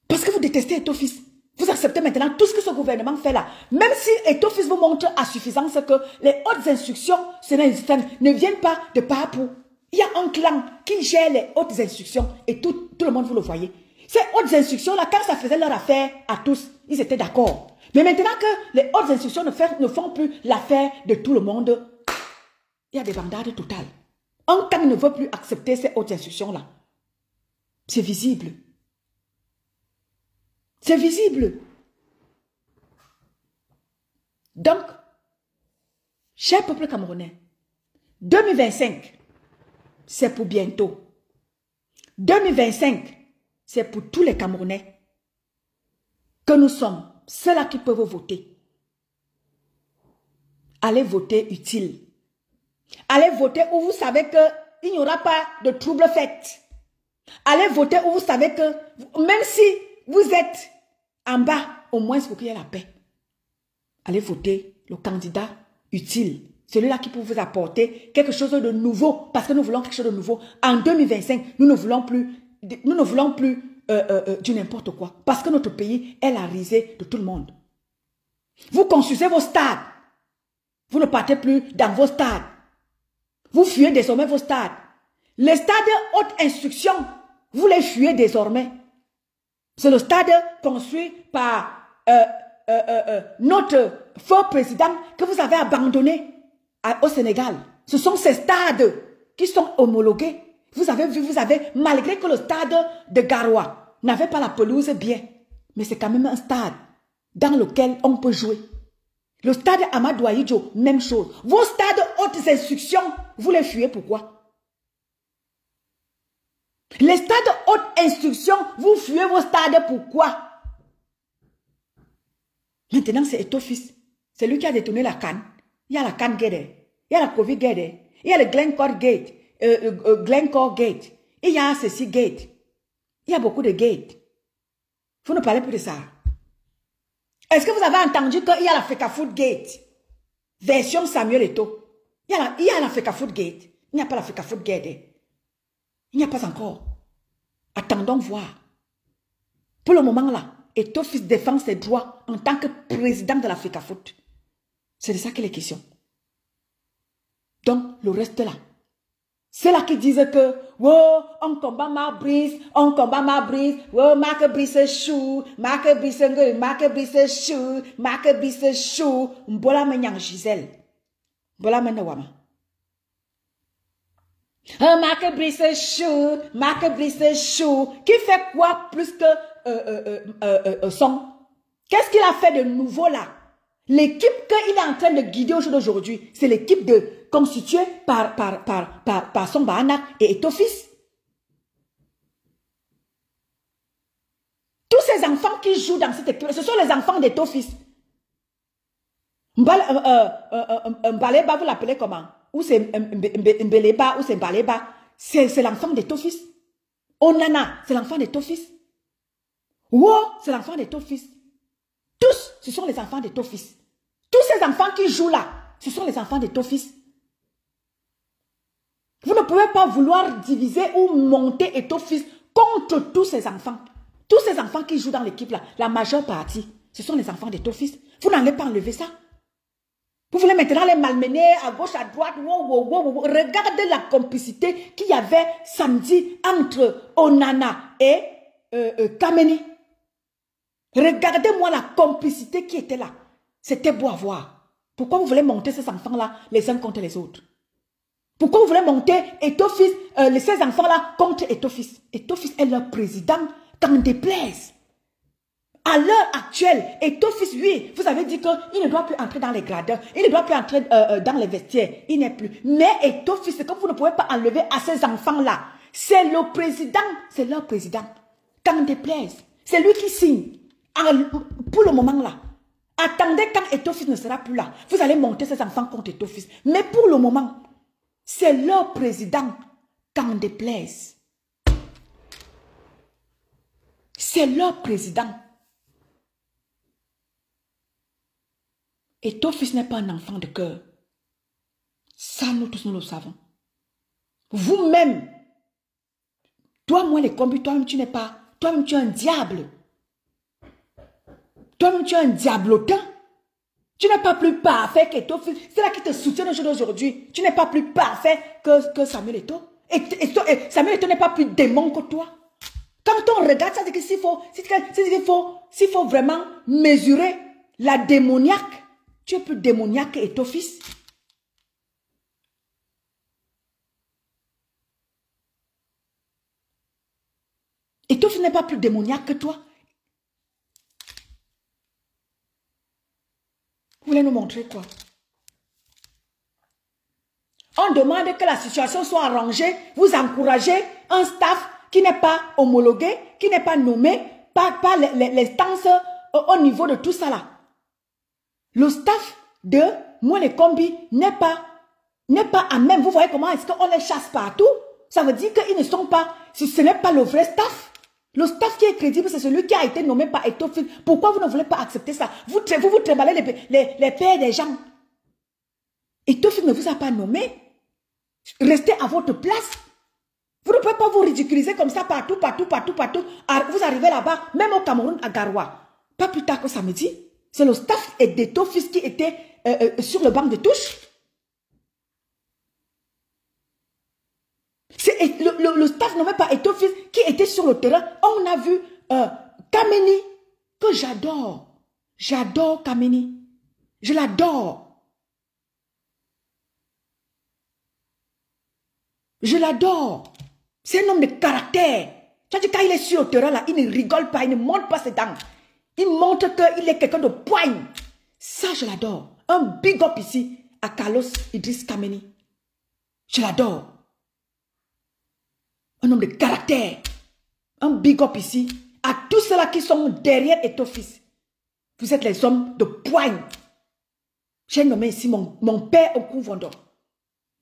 Parce que vous détestez Eto'o fils. Vous acceptez maintenant tout ce que ce gouvernement fait là. Même si Eto'o fils vous montre à suffisance que les hautes instructions ne viennent pas de partout. Il y a un clan qui gère les hautes instructions et tout le monde, vous le voyez. Ces hautes instructions-là, quand ça faisait leur affaire à tous, ils étaient d'accord. Mais maintenant que les hautes instructions ne font plus l'affaire de tout le monde, il y a des bandades totales. Un clan ne veut plus accepter ces hautes instructions-là. C'est visible. C'est visible. Donc, cher peuple camerounais, 2025, c'est pour bientôt. 2025, c'est pour tous les Camerounais que nous sommes, ceux-là qui peuvent voter. Allez voter utile. Allez voter où vous savez qu'il n'y aura pas de troubles faits. Allez voter où vous savez que, même si vous êtes en bas, au moins pour qu'il y ait la paix. Allez voter le candidat utile. Celui-là qui peut vous apporter quelque chose de nouveau. Parce que nous voulons quelque chose de nouveau. En 2025, nous ne voulons plus du n'importe quoi. Parce que notre pays est la risée de tout le monde. Vous construisez vos stades. Vous ne partez plus dans vos stades. Vous fuyez désormais vos stades. Les stades haute instruction, vous les fuyez désormais. C'est le stade construit par notre fort président que vous avez abandonné au Sénégal. Ce sont ces stades qui sont homologués. Vous avez vu, malgré que le stade de Garoua n'avait pas la pelouse bien, mais c'est quand même un stade dans lequel on peut jouer. Le stade Amadou Ahidjo, même chose. Vos stades hautes instructions, vous les fuyez pourquoi? Les stades hautes instructions, vous fuyez vos stades pourquoi? Maintenant, c'est Eto'o-Fils. C'est lui qui a détourné la canne. Il y a la canne Gate, il y a la Covid Gate, il y a le Glencore Gate, Glencore Gate, il y a ceci Gate. Il y a beaucoup de gates. Vous ne parlez plus de ça. Est-ce que vous avez entendu qu'il y a la Fecafoot Gate? Version Samuel Eto'o. Il y a la Fecafoot Gate. Il n'y a pas la Fecafoot Gate. Il n'y a pas encore. Attendons voir. Pour le moment là, Eto'o-Fils défend ses droits en tant que président de la Fecafoot. C'est de ça qu'il est question. Donc, le reste là. C'est là qui disent que, oh, on combat Marc Brice, oh, Marc Brice chou, Marc Brice chou, Mbola menyang Gisèle. Mbola menawama. Marc Brice chou, qui fait quoi plus que son? Qu'est-ce qu'il a fait de nouveau là? L'équipe qu'il est en train de guider aujourd'hui, c'est l'équipe constituée par son Bahanak et Eto'o-Fils. Tous ces enfants qui jouent dans cette équipe, ce sont les enfants d'Eto'o-Fils. Mbaleba, vous l'appelez comment? Ou c'est Mbeleba, ou c'est Mbaleba. C'est l'enfant d'Eto'o-Fils. Onana, c'est l'enfant d'Eto'o-Fils. Wo, c'est l'enfant d'Eto'o-Fils. Tous, ce sont les enfants d'Eto'o-Fils. Tous ces enfants qui jouent là, ce sont les enfants d'Eto'o-Fils. Vous ne pouvez pas vouloir diviser ou monter Eto'o-Fils contre tous ces enfants. Tous ces enfants qui jouent dans l'équipe là, la majeure partie, ce sont les enfants d'Eto'o-Fils. Vous n'allez pas enlever ça. Vous voulez maintenant les malmener à gauche, à droite. Regardez la complicité qu'il y avait samedi entre Onana et Kameni. Regardez-moi la complicité qui était là. C'était beau à voir. Pourquoi vous voulez monter ces enfants-là les uns contre les autres? Pourquoi vous voulez monter Eto'o-Fils, ces enfants-là contre Eto'o-Fils? Eto'o-Fils est leur président, qu'en déplaise. À l'heure actuelle, Eto'o-Fils, oui, vous avez dit qu'il ne doit plus entrer dans les gradins, il ne doit plus entrer dans les vestiaires, il n'est plus. Mais Eto'o-Fils, c'est comme vous ne pouvez pas enlever à ces enfants-là. C'est le président, c'est leur président, qu'en déplaise. C'est lui qui signe. Pour le moment là, attendez quand Eto'o-Fils ne sera plus là. Vous allez monter ces enfants contre Eto'o-Fils. Mais pour le moment, c'est leur président qu'en déplaise. C'est leur président. Eto'o-Fils n'est pas un enfant de cœur. Ça, nous tous, nous le savons. Vous-même, toi, moi, les combis, toi-même, tu n'es pas. Toi-même, tu es un diable. Toi-même, tu es un diablotin. Tu n'es pas plus parfait qu'Eto'o-Fils. C'est là qui te soutient aujourd'hui. Tu n'es pas plus parfait que Samuel Eto'o. Et Samuel Eto'o n'est pas plus démon que toi. Quand on regarde ça, c'est que s'il faut vraiment mesurer la démoniaque, tu es plus démoniaque qu'Eto'o-Fils. Eto'o-Fils n'est pas plus démoniaque que toi. Vous voulez nous montrer quoi? On demande que la situation soit arrangée. Vous encouragez un staff qui n'est pas homologué, qui n'est pas nommé par les instances au niveau de tout ça là. Le staff de moi les combis n'est pas à même. Vous voyez comment est-ce qu'on les chasse partout? Ça veut dire qu'ils ne sont pas, ce n'est pas le vrai staff. Le staff qui est crédible, c'est celui qui a été nommé par Eto'o-Fils. Pourquoi vous ne voulez pas accepter ça? Vous tremballez les pères des gens. Eto'o-Fils ne vous a pas nommé. Restez à votre place. Vous ne pouvez pas vous ridiculiser comme ça partout. Vous arrivez là-bas, même au Cameroun, à Garoua. Pas plus tard que samedi. C'est le staff d'Eto'o-Fils qui était sur le banc de touche. C'est le staff nommé par Eto'o-Fils qui était sur le terrain. On a vu Kameni, que j'adore. J'adore Kameni. Je l'adore. Je l'adore. C'est un homme de caractère. Tu as dit, quand il est sur le terrain, là, il ne rigole pas, il ne monte pas ses dents. Il montre qu'il est quelqu'un de poigne. Ça, je l'adore. Un big up ici à Carlos Idriss Kameni. Je l'adore. Un homme de caractère. Un big up ici à tous ceux-là qui sont derrière Eto'o-Fils. Vous êtes les hommes de poigne. J'ai nommé ici mon père au Vendor.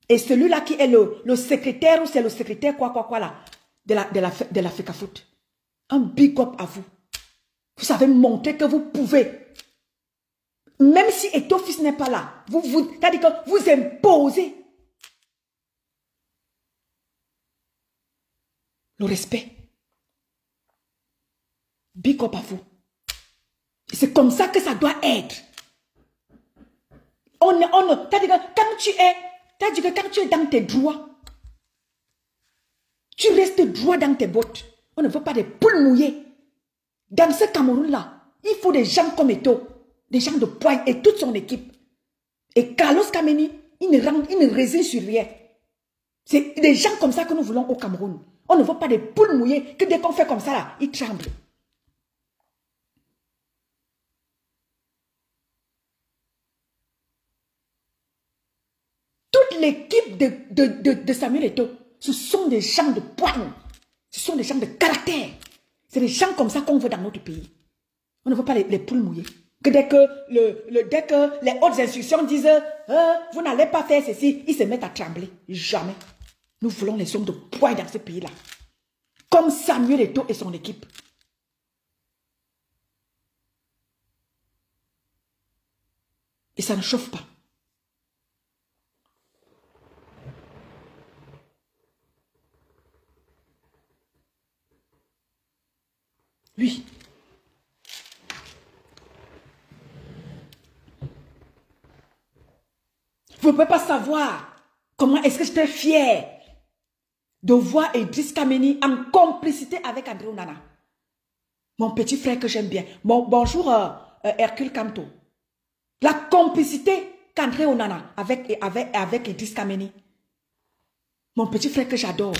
Et celui-là qui est le secrétaire, ou c'est le secrétaire quoi là, de la FECAFOOT. Un big up à vous. Vous savez montrer que vous pouvez. Même si Eto'o-Fils n'est pas là, c'est-à-dire que vous imposez le respect. Big up à vous. C'est comme ça que ça doit être. C'est-à-dire que quand tu es dans tes droits, tu restes droit dans tes bottes. On ne veut pas des poules mouillées. Dans ce Cameroun-là, il faut des gens comme Eto'o, des gens de poigne et toute son équipe. Et Carlos Kameni, il ne résine sur rien. C'est des gens comme ça que nous voulons au Cameroun. On ne veut pas des poules mouillées que dès qu'on fait comme ça, là, ils tremblent. Toute l'équipe de Samuel Eto'o, ce sont des gens de poigne. Ce sont des gens de caractère. C'est des gens comme ça qu'on veut dans notre pays. On ne veut pas les poules mouillées. Que dès que les hautes instructions disent vous n'allez pas faire ceci, ils se mettent à trembler. Jamais. Nous voulons les hommes de poigne dans ce pays-là. Comme Samuel Eto'o et son équipe. Et ça ne chauffe pas. Lui. Vous ne pouvez pas savoir comment est-ce que j'étais fière de voir Idriss Kameni en complicité avec André Onana. Mon petit frère que j'aime bien. Bonjour Hercule Camto. La complicité qu'André Onana avec Idriss Kameni. Mon petit frère que j'adore.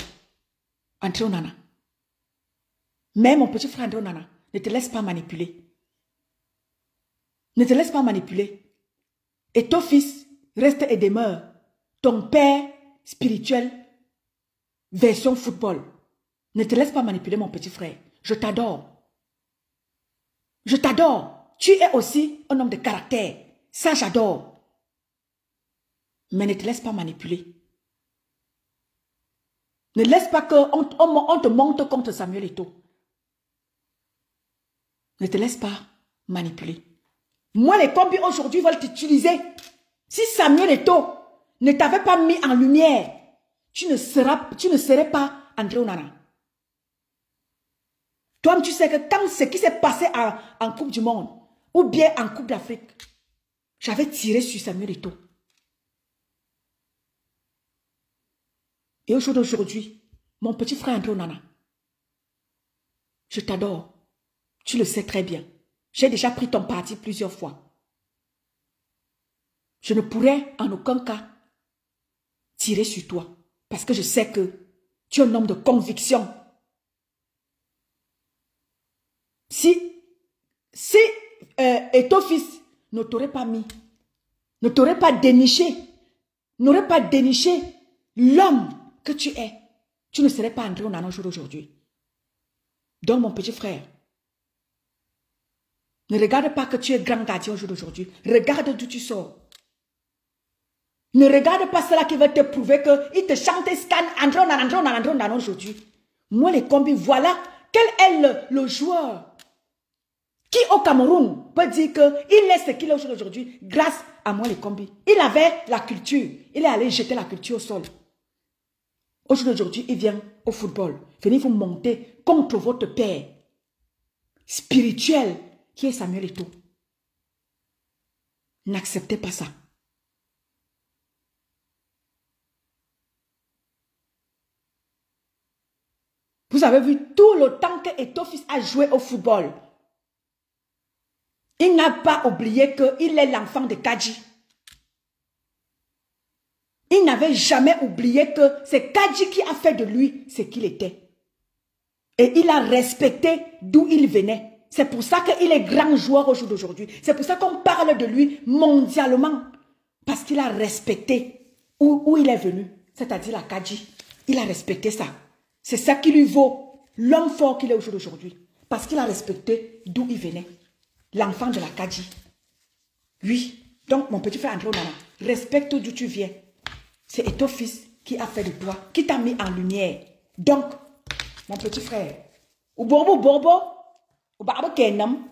André Onana. Mais mon petit frère André Onana, ne te laisse pas manipuler. Ne te laisse pas manipuler. Et ton fils reste et demeure ton père spirituel version football. Ne te laisse pas manipuler mon petit frère. Je t'adore. Je t'adore. Tu es aussi un homme de caractère. Ça j'adore. Mais ne te laisse pas manipuler. Ne laisse pas qu'on te monte contre Samuel Eto'o. Ne te laisse pas manipuler. Moi, les combis aujourd'hui veulent t'utiliser. Si Samuel Eto'o ne t'avait pas mis en lumière, tu ne serais pas André Onana. Toi, tu sais que quand ce qui s'est passé en Coupe du Monde, ou bien en Coupe d'Afrique, j'avais tiré sur Samuel Eto'o. Et au jour d'aujourd'hui, mon petit frère André Onana, je t'adore. Tu le sais très bien. J'ai déjà pris ton parti plusieurs fois. Je ne pourrais en aucun cas tirer sur toi. Parce que je sais que tu es un homme de conviction. Si Eto'o-Fils ne t'aurait pas mis, ne t'aurait pas déniché, n'aurait pas déniché l'homme que tu es, tu ne serais pas André Onana aujourd'hui. Donc mon petit frère, ne regarde pas que tu es grand gardien au jour d'aujourd'hui. Regarde d'où tu sors. Ne regarde pas cela qui va te prouver qu'il te chante scan André Onana aujourd'hui. Moi les combis, voilà quel est le joueur qui au Cameroun peut dire qu'il est ce qu'il est au jour d'aujourd'hui grâce à moi les combis. Il avait la culture. Il est allé jeter la culture au sol. Au jour d'aujourd'hui, il vient au football. Venez vous monter contre votre père spirituel qui est Samuel Eto'o. N'acceptez pas ça. Vous avez vu tout le temps que Eto'o-Fils a joué au football. Il n'a pas oublié qu'il est l'enfant de Kadji. Il n'avait jamais oublié que c'est Kadji qui a fait de lui ce qu'il était. Et il a respecté d'où il venait. C'est pour ça qu'il est grand joueur au jour d'aujourd'hui. C'est pour ça qu'on parle de lui mondialement. Parce qu'il a respecté où il est venu. C'est-à-dire la Kadji. Il a respecté ça. C'est ça qui lui vaut l'homme fort qu'il est au jour d'aujourd'hui. Parce qu'il a respecté d'où il venait. L'enfant de la Kadji. Oui. Donc, mon petit frère André Onana, respecte d'où tu viens. C'est Etophis qui a fait de toi, qui t'a mis en lumière. Donc, mon petit frère, ou bobo bobo, ou baba kenam,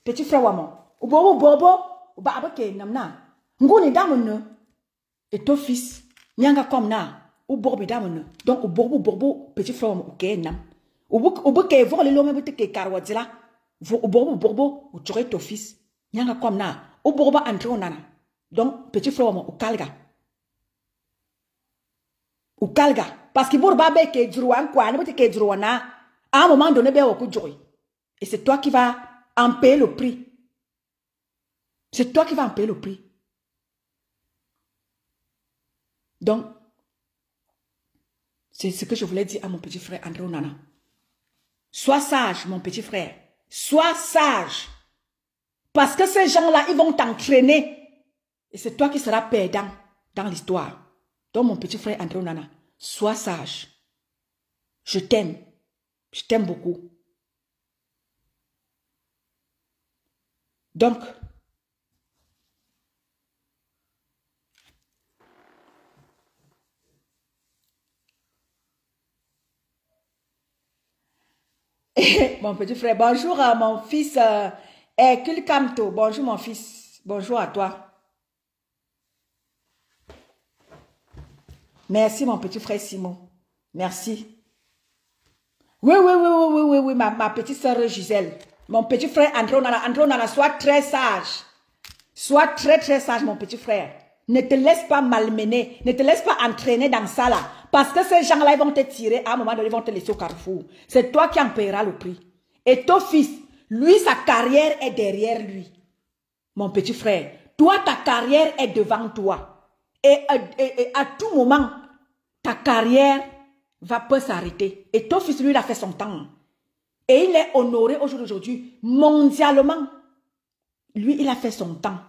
petit frère wamo, ou bobo bobo, ou baba kenam na, ngoni damone, Etophis, nyanga comme na, ou bobo damone, donc ou bobo bobo, petit frère wamo, ou kenam, ou boke vole l'homme bete ke karwadila, ou bobo bobo, ou tu Etophis, nyanga comme na, ou bobo André Onana, donc petit frère wamo, ou kalga. Ou kalga. Parce que pour babe ke drouan quoi, ne ke drouana, à un moment donné, ben au joy. Et c'est toi qui vas en payer le prix. C'est toi qui vas en payer le prix. Donc, c'est ce que je voulais dire à mon petit frère André Onana. Sois sage, mon petit frère. Sois sage. Parce que ces gens-là, ils vont t'entraîner. Et c'est toi qui seras perdant dans l'histoire. Donc, mon petit frère André Onana, sois sage. Je t'aime. Je t'aime beaucoup. Donc, mon petit frère, bonjour à mon fils Kulkamto. Bonjour mon fils. Bonjour à toi. Merci, mon petit frère Simon. Merci. Oui, ma petite soeur Gisèle. Mon petit frère André Onana, sois très sage. Sois très, très sage, mon petit frère. Ne te laisse pas malmener. Ne te laisse pas entraîner dans ça, là. Parce que ces gens-là, ils vont te tirer. À un moment donné, ils vont te laisser au carrefour. C'est toi qui en paieras le prix. Et ton fils, lui, sa carrière est derrière lui. Mon petit frère, toi, ta carrière est devant toi. Et à tout moment, ta carrière peut s'arrêter. Et ton fils, lui, il a fait son temps. Et il est honoré aujourd'hui, mondialement. Lui, il a fait son temps.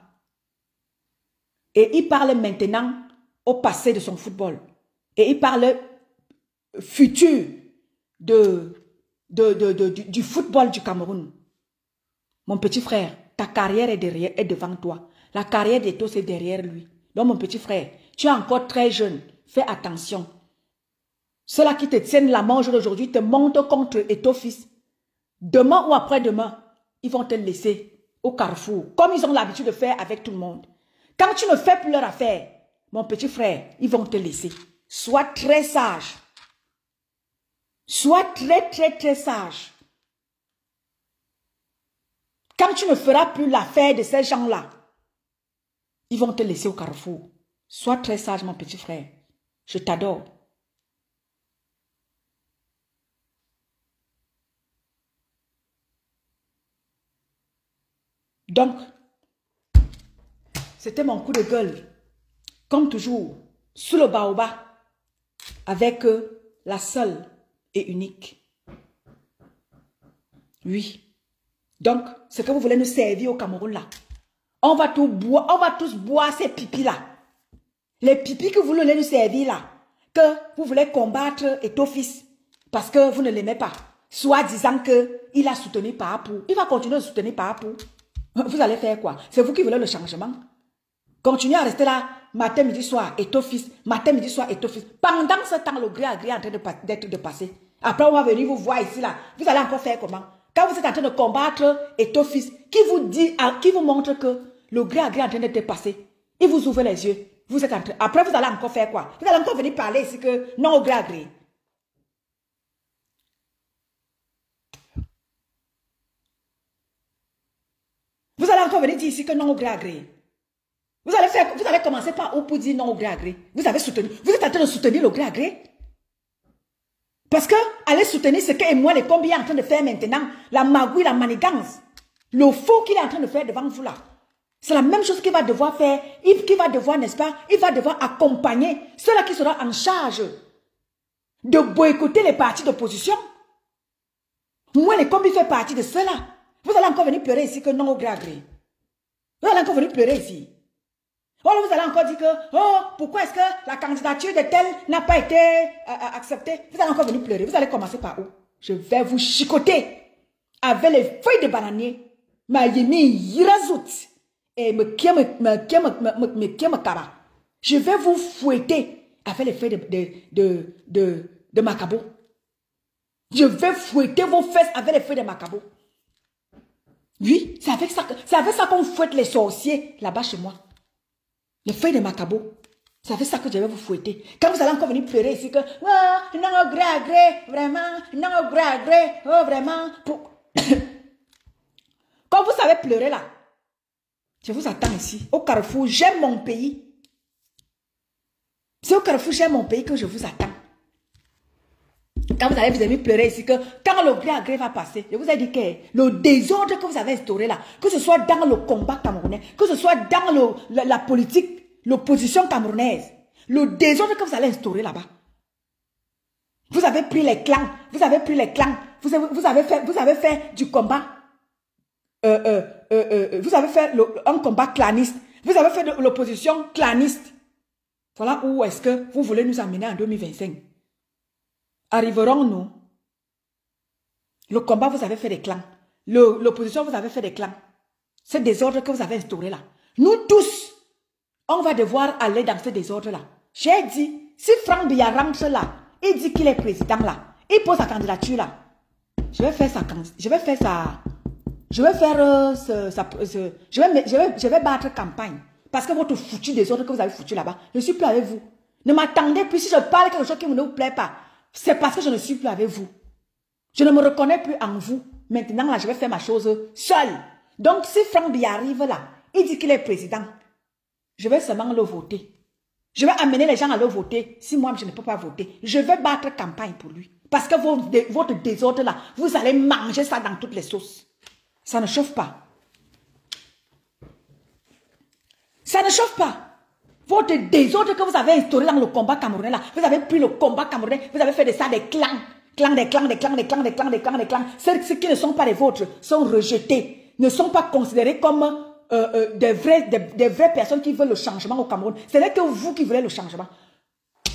Et il parle maintenant au passé de son football. Et il parle futur du football du Cameroun. Mon petit frère, ta carrière est devant toi. La carrière d'Eto, c'est derrière lui. Donc, mon petit frère, tu es encore très jeune. Fais attention. Ceux-là qui te tiennent la main aujourd'hui te montent contre Etophis. Demain ou après-demain, ils vont te laisser au carrefour. Comme ils ont l'habitude de faire avec tout le monde. Quand tu ne fais plus leur affaire, mon petit frère, ils vont te laisser. Sois très sage. Sois très, très, très sage. Quand tu ne feras plus l'affaire de ces gens-là, ils vont te laisser au carrefour. Sois très sage, mon petit frère. Je t'adore. Donc, c'était mon coup de gueule. Comme toujours, sous le baobab, avec la seule et unique. Oui. Donc, ce que vous voulez nous servir au Cameroun là, on va tous boire ces pipis là. Les pipis que vous voulez nous servir là, que vous voulez combattre Etophis parce que vous ne l'aimez pas, soit disant qu'il a soutenu Papou. Il va continuer de soutenir Papou. Vous allez faire quoi? C'est vous qui voulez le changement. Continuez à rester là, matin, midi, soir, Etophis, matin, midi, soir, Etophis. Pendant ce temps, le gré à gré est en train de passer. Après, on va venir vous voir ici là. Vous allez encore faire comment? Quand vous êtes en train de combattre Etophis, qui vous montre que le gré à gré est en train de te passer, il vous ouvre les yeux. Vous êtes en train. Après, vous allez encore faire quoi? Vous allez encore venir parler ici que non au gré à gré. Vous allez encore venir dire ici que non au gré à gré. Vous allez commencer par où pour dire non au gré à gré. Vous êtes en train de soutenir le gré à gré. Parce que allez soutenir ce que moi les combien est en train de faire maintenant, la magouille, la manigance, le faux qu'il est en train de faire devant vous là. C'est la même chose qu'il va devoir faire, qu'il va devoir, n'est-ce pas, il va devoir accompagner ceux-là qui seront en charge de boycotter les partis d'opposition. Moi, comme il fait partie de cela, vous allez encore venir pleurer ici que non au gré à gré. Vous allez encore venir pleurer ici. Oh, vous allez encore dire que, oh, pourquoi est-ce que la candidature de tel n'a pas été acceptée? Vous allez encore venir pleurer. Vous allez commencer par où? Je vais vous chicoter avec les feuilles de bananier. Ma yemi yirazout. Et me kaba. Je vais vous fouetter avec les feuilles de macabo. Je vais fouetter vos fesses avec les feuilles de macabo. Oui, c'est avec ça qu'on fouette les sorciers là-bas chez moi. Les feuilles de macabo. C'est avec ça que je vais vous fouetter. Quand vous allez encore venir pleurer ici que, oh, non, gré à gré, vraiment, non, gré à gré, oh, vraiment. Quand vous savez pleurer là, je vous attends ici, au carrefour, j'aime mon pays. C'est au carrefour, j'aime mon pays que je vous attends. Quand vous allez vous aimer pleurer ici, que quand le gré à gré va passer, je vous ai dit que le désordre que vous avez instauré là, que ce soit dans le combat camerounais, que ce soit dans la politique, l'opposition camerounaise, le désordre que vous allez instaurer là-bas. Vous avez pris les clans, vous avez fait du combat. Vous avez fait un combat claniste. Vous avez fait de l'opposition claniste. Voilà où est-ce que vous voulez nous amener en 2025. Arriverons-nous? Le combat, vous avez fait des clans. L'opposition, vous avez fait des clans. Ce désordre que vous avez instauré là. Nous tous, on va devoir aller dans ce désordre-là. J'ai dit, si Franck Biya rentre là, il dit qu'il est président là, il pose sa candidature là, je vais battre campagne. Parce que votre foutu désordre que vous avez foutu là-bas, je ne suis plus avec vous. Ne m'attendez plus si je parle quelque chose qui ne vous plaît pas. C'est parce que je ne suis plus avec vous. Je ne me reconnais plus en vous. Maintenant, là, je vais faire ma chose seule. Donc, si Franck Biya arrive là, il dit qu'il est président, je vais seulement le voter. Je vais amener les gens à le voter. Si moi, je ne peux pas voter, je vais battre campagne pour lui. Parce que votre désordre là, vous allez manger ça dans toutes les sauces. Ça ne chauffe pas. Ça ne chauffe pas. Votre désordre que vous avez instauré dans le combat camerounais là, vous avez pris le combat camerounais, vous avez fait de ça des clans. Des clans. Ceux qui ne sont pas les vôtres sont rejetés, ne sont pas considérés comme des vraies personnes qui veulent le changement au Cameroun. Ce n'est que vous qui voulez le changement.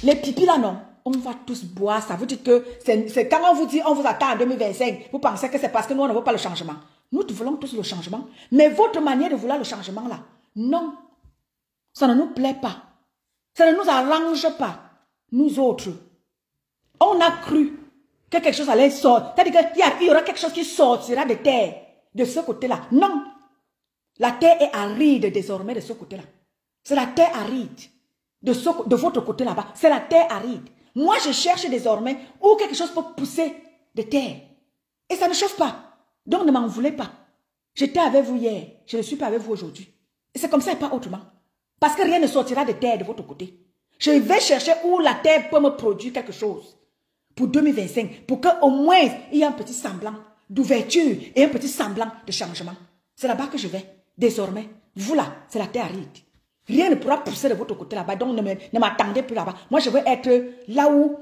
Les pipis là, non. On va tous boire ça. Vous dites que c'est quand on vous dit on vous attend en 2025, vous pensez que c'est parce que nous on ne veut pas le changement. Nous voulons tous le changement. Mais votre manière de vouloir le changement là, non. Ça ne nous plaît pas. Ça ne nous arrange pas. Nous autres. On a cru que quelque chose allait sortir. C'est-à-dire qu'il y aura quelque chose qui sortira de terre. De ce côté-là. Non. La terre est aride désormais de ce côté-là. C'est la terre aride. De votre côté là-bas. C'est la terre aride. Moi, je cherche désormais où quelque chose peut pousser de terre. Et ça ne chauffe pas. Donc, ne m'en voulez pas. J'étais avec vous hier. Je ne suis pas avec vous aujourd'hui. Et c'est comme ça et pas autrement. Parce que rien ne sortira de terre de votre côté. Je vais chercher où la terre peut me produire quelque chose. Pour 2025. Pour qu'au moins, il y ait un petit semblant d'ouverture et un petit semblant de changement. C'est là-bas que je vais. Désormais, vous là, c'est la terre aride. Rien ne pourra pousser de votre côté là-bas. Donc, ne m'attendez plus là-bas. Moi, je veux être là où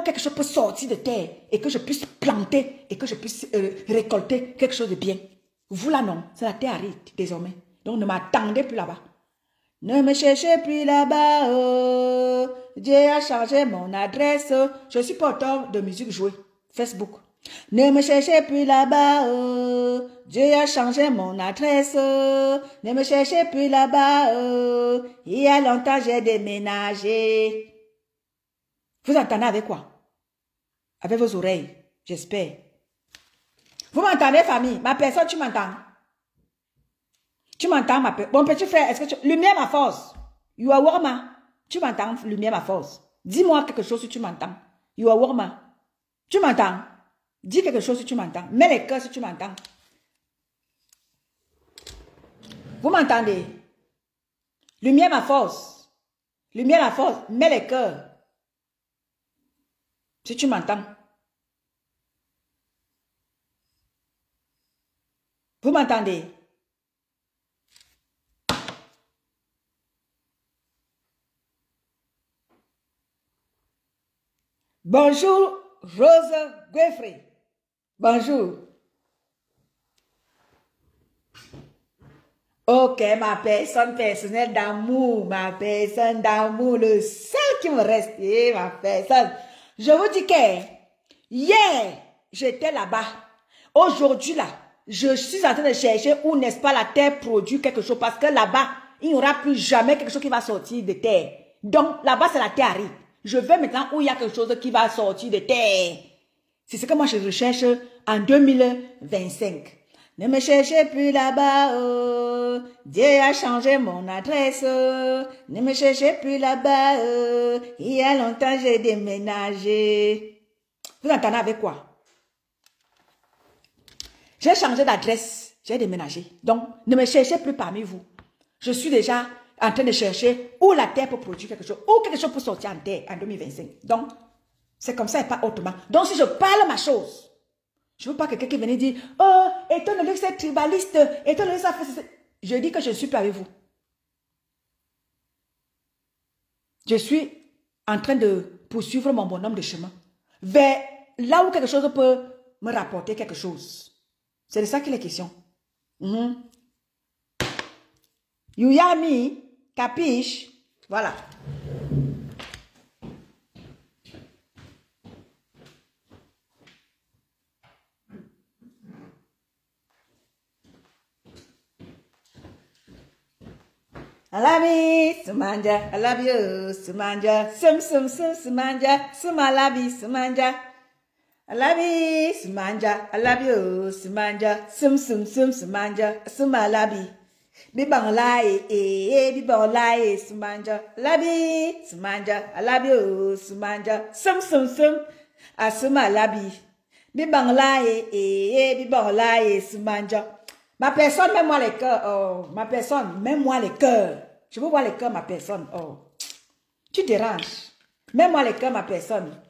quelque chose peut sortir de terre et que je puisse planter et que je puisse récolter quelque chose de bien. Vous là, non. C'est la terre aride, désormais. Donc, ne m'attendez plus là-bas. Ne me cherchez plus là-bas. Oh. Dieu a changé mon adresse. Je suis pas auteur de musique jouée. Facebook. Ne me cherchez plus là-bas. Oh. Dieu a changé mon adresse. Ne me cherchez plus là-bas. Oh. Il y a longtemps, j'ai déménagé. Vous entendez avec quoi? Avec vos oreilles, j'espère. Vous m'entendez, famille? Ma personne, tu m'entends? Tu m'entends, ma personne? Mon petit frère, est-ce que tu... Lumière, ma force. You are warma. Tu m'entends, lumière, ma force. Dis-moi quelque chose si tu m'entends. You are warma. Tu m'entends? Dis quelque chose si tu m'entends. Mets les cœurs si tu m'entends. Vous m'entendez? Lumière, ma force. Lumière, ma force. Mets les cœurs. Si tu m'entends. Vous m'entendez? Bonjour, Rose Gueffrey. Bonjour. Ok, ma personne personnelle d'amour, ma personne d'amour, le seul qui me reste, ma personne. Je vous dis que hier, j'étais là-bas. Aujourd'hui, là, je suis en train de chercher où, n'est-ce pas, la terre produit quelque chose. Parce que là-bas, il n'y aura plus jamais quelque chose qui va sortir de terre. Donc, là-bas, c'est la terre aride. Je vais maintenant où il y a quelque chose qui va sortir de terre. C'est ce que moi, je recherche en 2025. Ne me cherchez plus là-bas, oh. Dieu a changé mon adresse, oh. Ne me cherchez plus là-bas, oh. Il y a longtemps, j'ai déménagé. Vous entendez avec quoi? J'ai changé d'adresse, j'ai déménagé. Donc, ne me cherchez plus parmi vous. Je suis déjà en train de chercher où la terre peut produire quelque chose, où quelque chose peut sortir en terre en 2025. Donc, c'est comme ça et pas autrement. Donc, si je parle ma chose, je ne veux pas quelqu'un qui vienne dire, oh, étant donné que c'est tribaliste, étant donné que ça fait... Je dis que je ne suis plus avec vous. Je suis en train de poursuivre mon bonhomme de chemin vers là où quelque chose peut me rapporter quelque chose. C'est de ça qu'il est question. You hear me? Capiche? Voilà. I love you, Sumanja. I love you, Sumanja. Sumanja. Sumalabi, Sumanja. I love you, Sumanja. I love you, Sumanja. Sumanja. Sumalabi. Bibang lai, bibang lai, Sumanja. Labi, Sumanja. I love you, Sumanja. Sumalabi. Bibang lai, bibang lai, Sumanja. Ma personne, mets-moi les cœurs. Oh, ma personne, mets-moi les cœurs. Je veux voir les cœurs, ma personne. Oh, tu déranges. Mets-moi les cœurs, ma personne.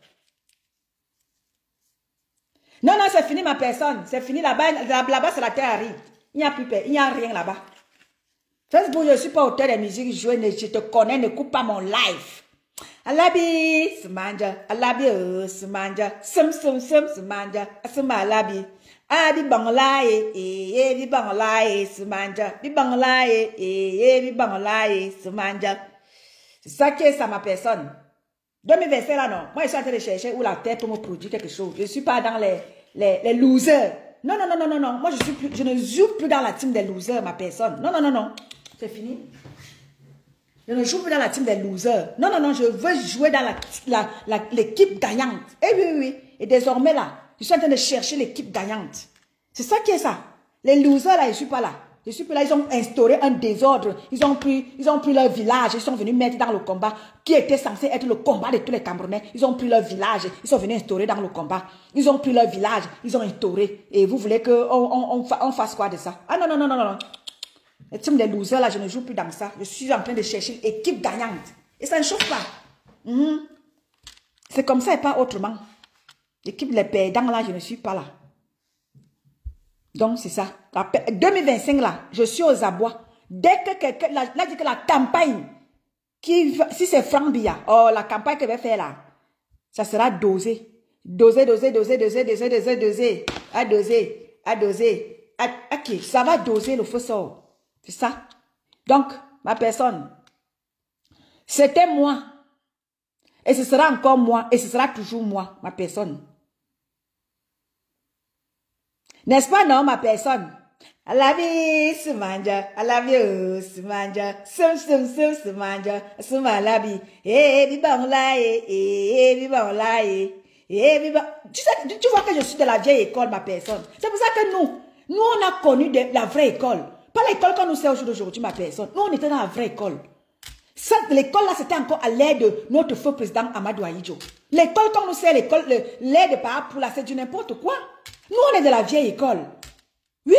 Non, c'est fini, ma personne. C'est fini là-bas. Là-bas, c'est la terre aride. Il n'y a plus peur. Il n'y a rien là-bas. Facebook, je ne suis pas auteur de musique jouée. Je te connais, ne coupe pas mon live. Alabi, Sumanja. Alabi, Sumanja. Sumanja. Sumalabi. Ah, bibang lai, bibang lai, Sumanja. Bibang lai, bibang lai, Sumanja. C'est ça qui est ça, ma personne. 2025 là, non. Moi, je suis en train de chercher où la terre peut me produire quelque chose. Je ne suis pas dans les losers. Non. Moi, je ne joue plus dans la team des losers, ma personne. Non. C'est fini. Je ne joue plus dans la team des losers. Non. Je veux jouer dans l'équipe gagnante. Eh oui. Et désormais, là, je suis en train de chercher l'équipe gagnante. C'est ça qui est ça. Les losers, là, je ne suis pas là. Je suis plus là. Ils ont instauré un désordre. Ils ont pris leur village. Ils sont venus mettre dans le combat qui était censé être le combat de tous les Camerounais. Ils ont pris leur village. Ils sont venus instaurer dans le combat. Ils ont pris leur village. Ils ont instauré. Et vous voulez qu'on fasse quoi de ça? Ah non. Le team des losers, là, je ne joue plus dans ça. Je suis en train de chercher l'équipe gagnante. Et ça ne chauffe pas. C'est comme ça et pas autrement. L'équipe les perdants, là, je ne suis pas là. Donc, c'est ça. 2025, là, je suis aux abois. Dès que quelqu'un, là, dit que la campagne, si c'est Franck Biya, oh, la campagne que je vais faire là, ça sera dosé. Dosé. À doser. Ok, ça va doser le feu sort. C'est ça. Donc, ma personne, c'était moi. Et ce sera encore moi. Et ce sera toujours moi, ma personne. N'est-ce pas, non, ma personne? I love you, Sumanja. I love you, Sumanja. Sumanja. Sumalabi. Bibang lai, bibang lai. Tu vois que je suis de la vieille école, ma personne. C'est pour ça que nous, on a connu la vraie école. Pas l'école qu'on nous sait aujourd'hui, ma personne. Nous, on était dans la vraie école. L'école là, c'était encore à l'ère de notre feu président Amadou Ahidjo. L'école qu'on nous sait, l'ère de Parapou là, c'est du n'importe quoi. Nous, on est de la vieille école. Oui,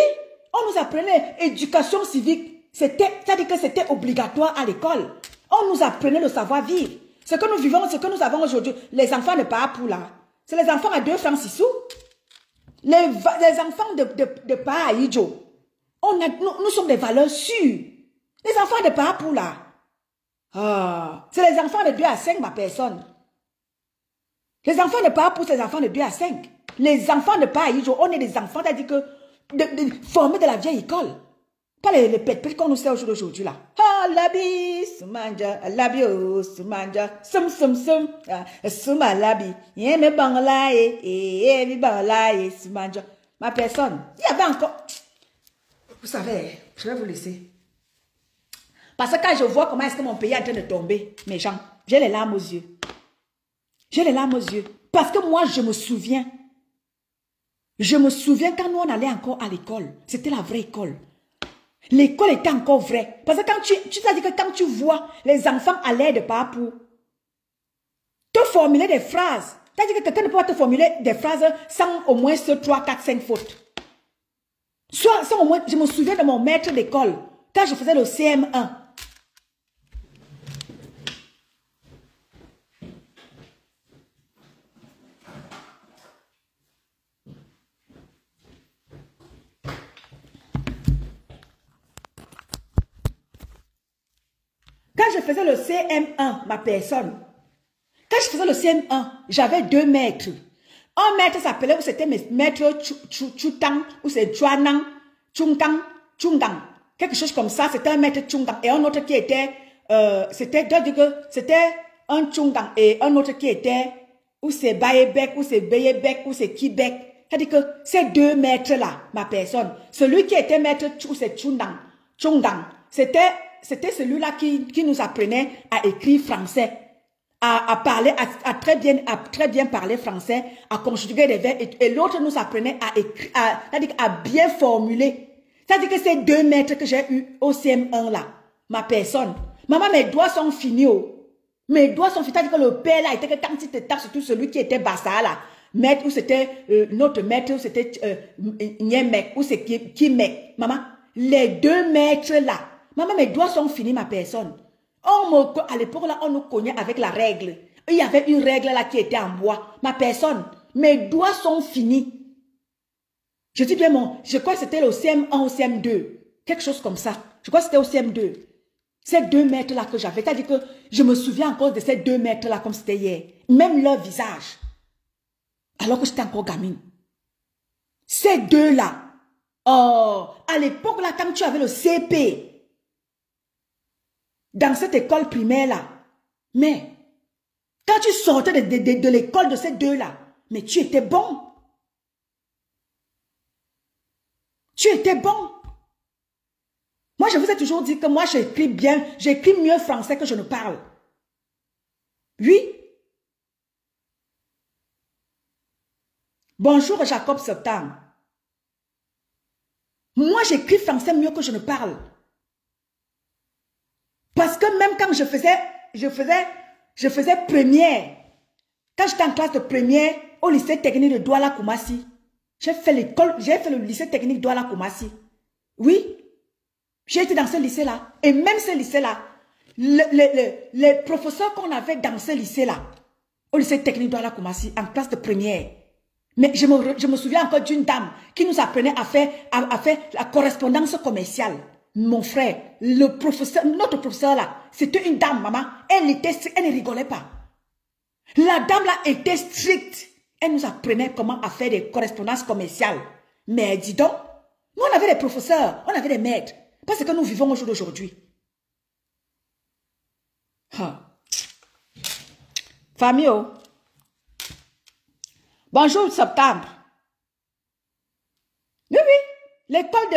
on nous apprenait éducation civique. C'est-à-dire que c'était obligatoire à l'école. On nous apprenait le savoir-vivre. Ce que nous vivons, ce que nous avons aujourd'hui, les enfants de Parapou là, c'est les enfants à 2 francs 6 sous. Les enfants de Ahidjo, nous sommes des valeurs sûres. Les enfants de Parapou là, c'est les enfants de 2 à 5, ma personne. Les enfants de Paapou, c'est les enfants de 2 à 5. Les enfants de Païjo, on est des enfants, c'est-à-dire que formés de la vieille école. Pas les pètes qu'on nous sait aujourd'hui là. Ah, labi, soumanja, labi, oh, soumanja, soum, souma labi. Yeme bangla, mi bangla, soumanja. Ma personne, il y avait encore. Vous savez, je vais vous laisser. Parce que quand je vois comment est-ce que mon pays est en train de tomber, mes gens, j'ai les larmes aux yeux. J'ai les larmes aux yeux. Parce que moi, je me souviens quand nous on allait encore à l'école. C'était la vraie école. L'école était encore vraie. Parce que quand tu t'as dit que quand tu vois les enfants à l'aide de Paapou, te formuler des phrases. Tu as dit que quelqu'un ne peut pas te formuler des phrases sans au moins 3, 4, 5 fautes. Sans au moins, je me souviens de mon maître d'école, quand je faisais le CM1. Quand je faisais le CM1, ma personne, quand je faisais le CM1, j'avais 2 maîtres. Un maître s'appelait, ou c'était maître Chutang, ou c'est Chuanang, Chungkang, Chungang. Quelque chose comme ça, c'était un maître Chungang. Et un autre qui était, c'était un Chungang et un autre qui était, ou c'est Baebek, ou c'est Bayebek, ou c'est Kibek. C'est-à-dire que ces 2 maîtres-là, ma personne, celui qui était maître, ou c'est Chungang, c'était celui-là qui nous apprenait à écrire français, à parler, à très bien parler français, à conjuguer des verbes, et l'autre nous apprenait à écrire, à bien formuler. C'est-à-dire que ces 2 maîtres que j'ai eu au CM1 là, ma personne, maman, mes doigts sont finis, oh. Mes doigts sont finis. C'est-à-dire que le père là, était que quand il te tape, surtout celui qui était Bassa là, maître, ou c'était notre maître, ou c'était Nyemek, ou c'est Kimek. Maman, les 2 maîtres là, maman, mes doigts sont finis, ma personne. À l'époque là, on nous cognait avec la règle. Il y avait une règle là qui était en bois. Ma personne, mes doigts sont finis. Je dis bien je crois que c'était le CM1 ou CM2. Quelque chose comme ça. Je crois que c'était au CM2. Ces 2 maîtres là que j'avais. C'est-à-dire que je me souviens encore de ces 2 maîtres là comme c'était hier. Même leur visage. Alors que j'étais encore gamine. Ces 2 là. Oh, à l'époque là, quand tu avais le CP, dans cette école primaire là, mais quand tu sortais de l'école de ces 2 là, mais tu étais bon. Tu étais bon. Moi, je vous ai toujours dit que moi, j'écris bien, j'écris mieux français que je ne parle. Oui. Bonjour, Jacob Septembre. Moi, j'écris français mieux que je ne parle. Parce que même quand je faisais première, quand j'étais en classe de première au lycée technique de Douala Koumassi, j'ai fait le lycée technique Douala Koumassi. Oui, j'ai été dans ce lycée-là. Et même ce lycée-là, les professeurs qu'on avait dans ce lycée-là, au lycée technique Douala Koumassi, en classe de première, mais je me souviens encore d'une dame qui nous apprenait à faire la correspondance commerciale. Mon frère, notre professeur là, c'était une dame, maman. Elle ne rigolait pas. La dame là était stricte. Elle nous apprenait comment à faire des correspondances commerciales. Mais dis donc, nous on avait des professeurs, on avait des maîtres. Parce que nous vivons au jour d'aujourd'hui. Famille, oh. Bonjour, septembre. Oui, oui. L'école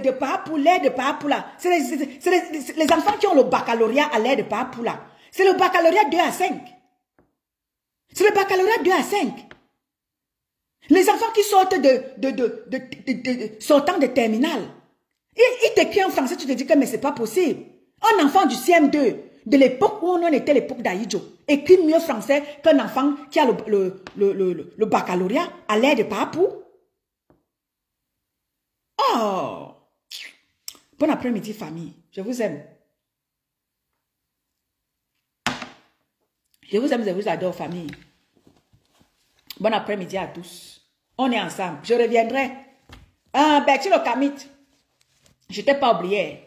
de Paapou, l'aide de Paapou là, c'est les enfants qui ont le baccalauréat à l'aide de Paapou là. C'est le baccalauréat 2 à 5. C'est le baccalauréat 2 à 5. Les enfants qui sortent sortant de terminale, ils t'écrivent en français, tu te dis que mais c'est pas possible. Un enfant du CM2, de l'époque où on était l'époque d'Aïdjo, écrit mieux français qu'un enfant qui a le baccalauréat à l'aide de Paapou. Oh! Bon après-midi, famille. Je vous aime. Je vous adore, famille. Bon après-midi à tous. On est ensemble. Je reviendrai. Ah, Betty le Kamit. Je t'ai pas oublié.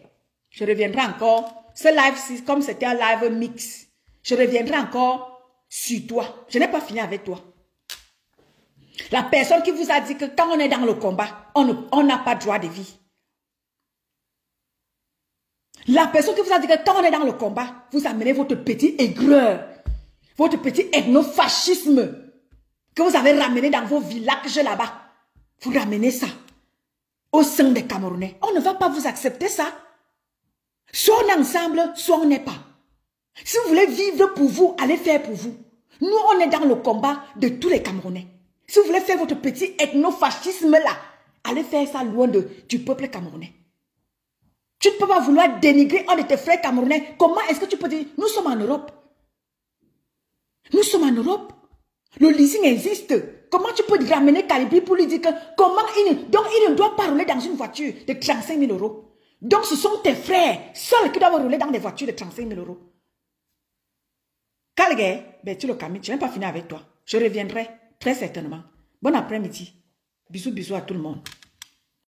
Je reviendrai encore. Ce live, comme c'était un live mix, je reviendrai encore sur toi. Je n'ai pas fini avec toi. La personne qui vous a dit que quand on est dans le combat, on n'a pas droit de vie. La personne qui vous a dit que quand on est dans le combat, vous amenez votre petit aigreur, votre petit ethnofascisme que vous avez ramené dans vos villages là-bas. Vous ramenez ça au sein des Camerounais. On ne va pas vous accepter ça. Soit on est ensemble, soit on n'est pas. Si vous voulez vivre pour vous, allez faire pour vous. Nous, on est dans le combat de tous les Camerounais. Si vous voulez faire votre petit ethnofascisme là, allez faire ça loin du peuple camerounais. Tu ne peux pas vouloir dénigrer un de tes frères camerounais. Comment est-ce que tu peux dire, nous sommes en Europe? Nous sommes en Europe. Le leasing existe. Comment tu peux ramener Calibri pour lui dire que comment donc il ne doit pas rouler dans une voiture de 35 000 euros. Donc ce sont tes frères seuls qui doivent rouler dans des voitures de 35 000 euros. Calgué, ben tu le calmes, tu n'as pas fini avec toi. Je reviendrai très certainement. Bon après-midi. Bisous, bisous à tout le monde.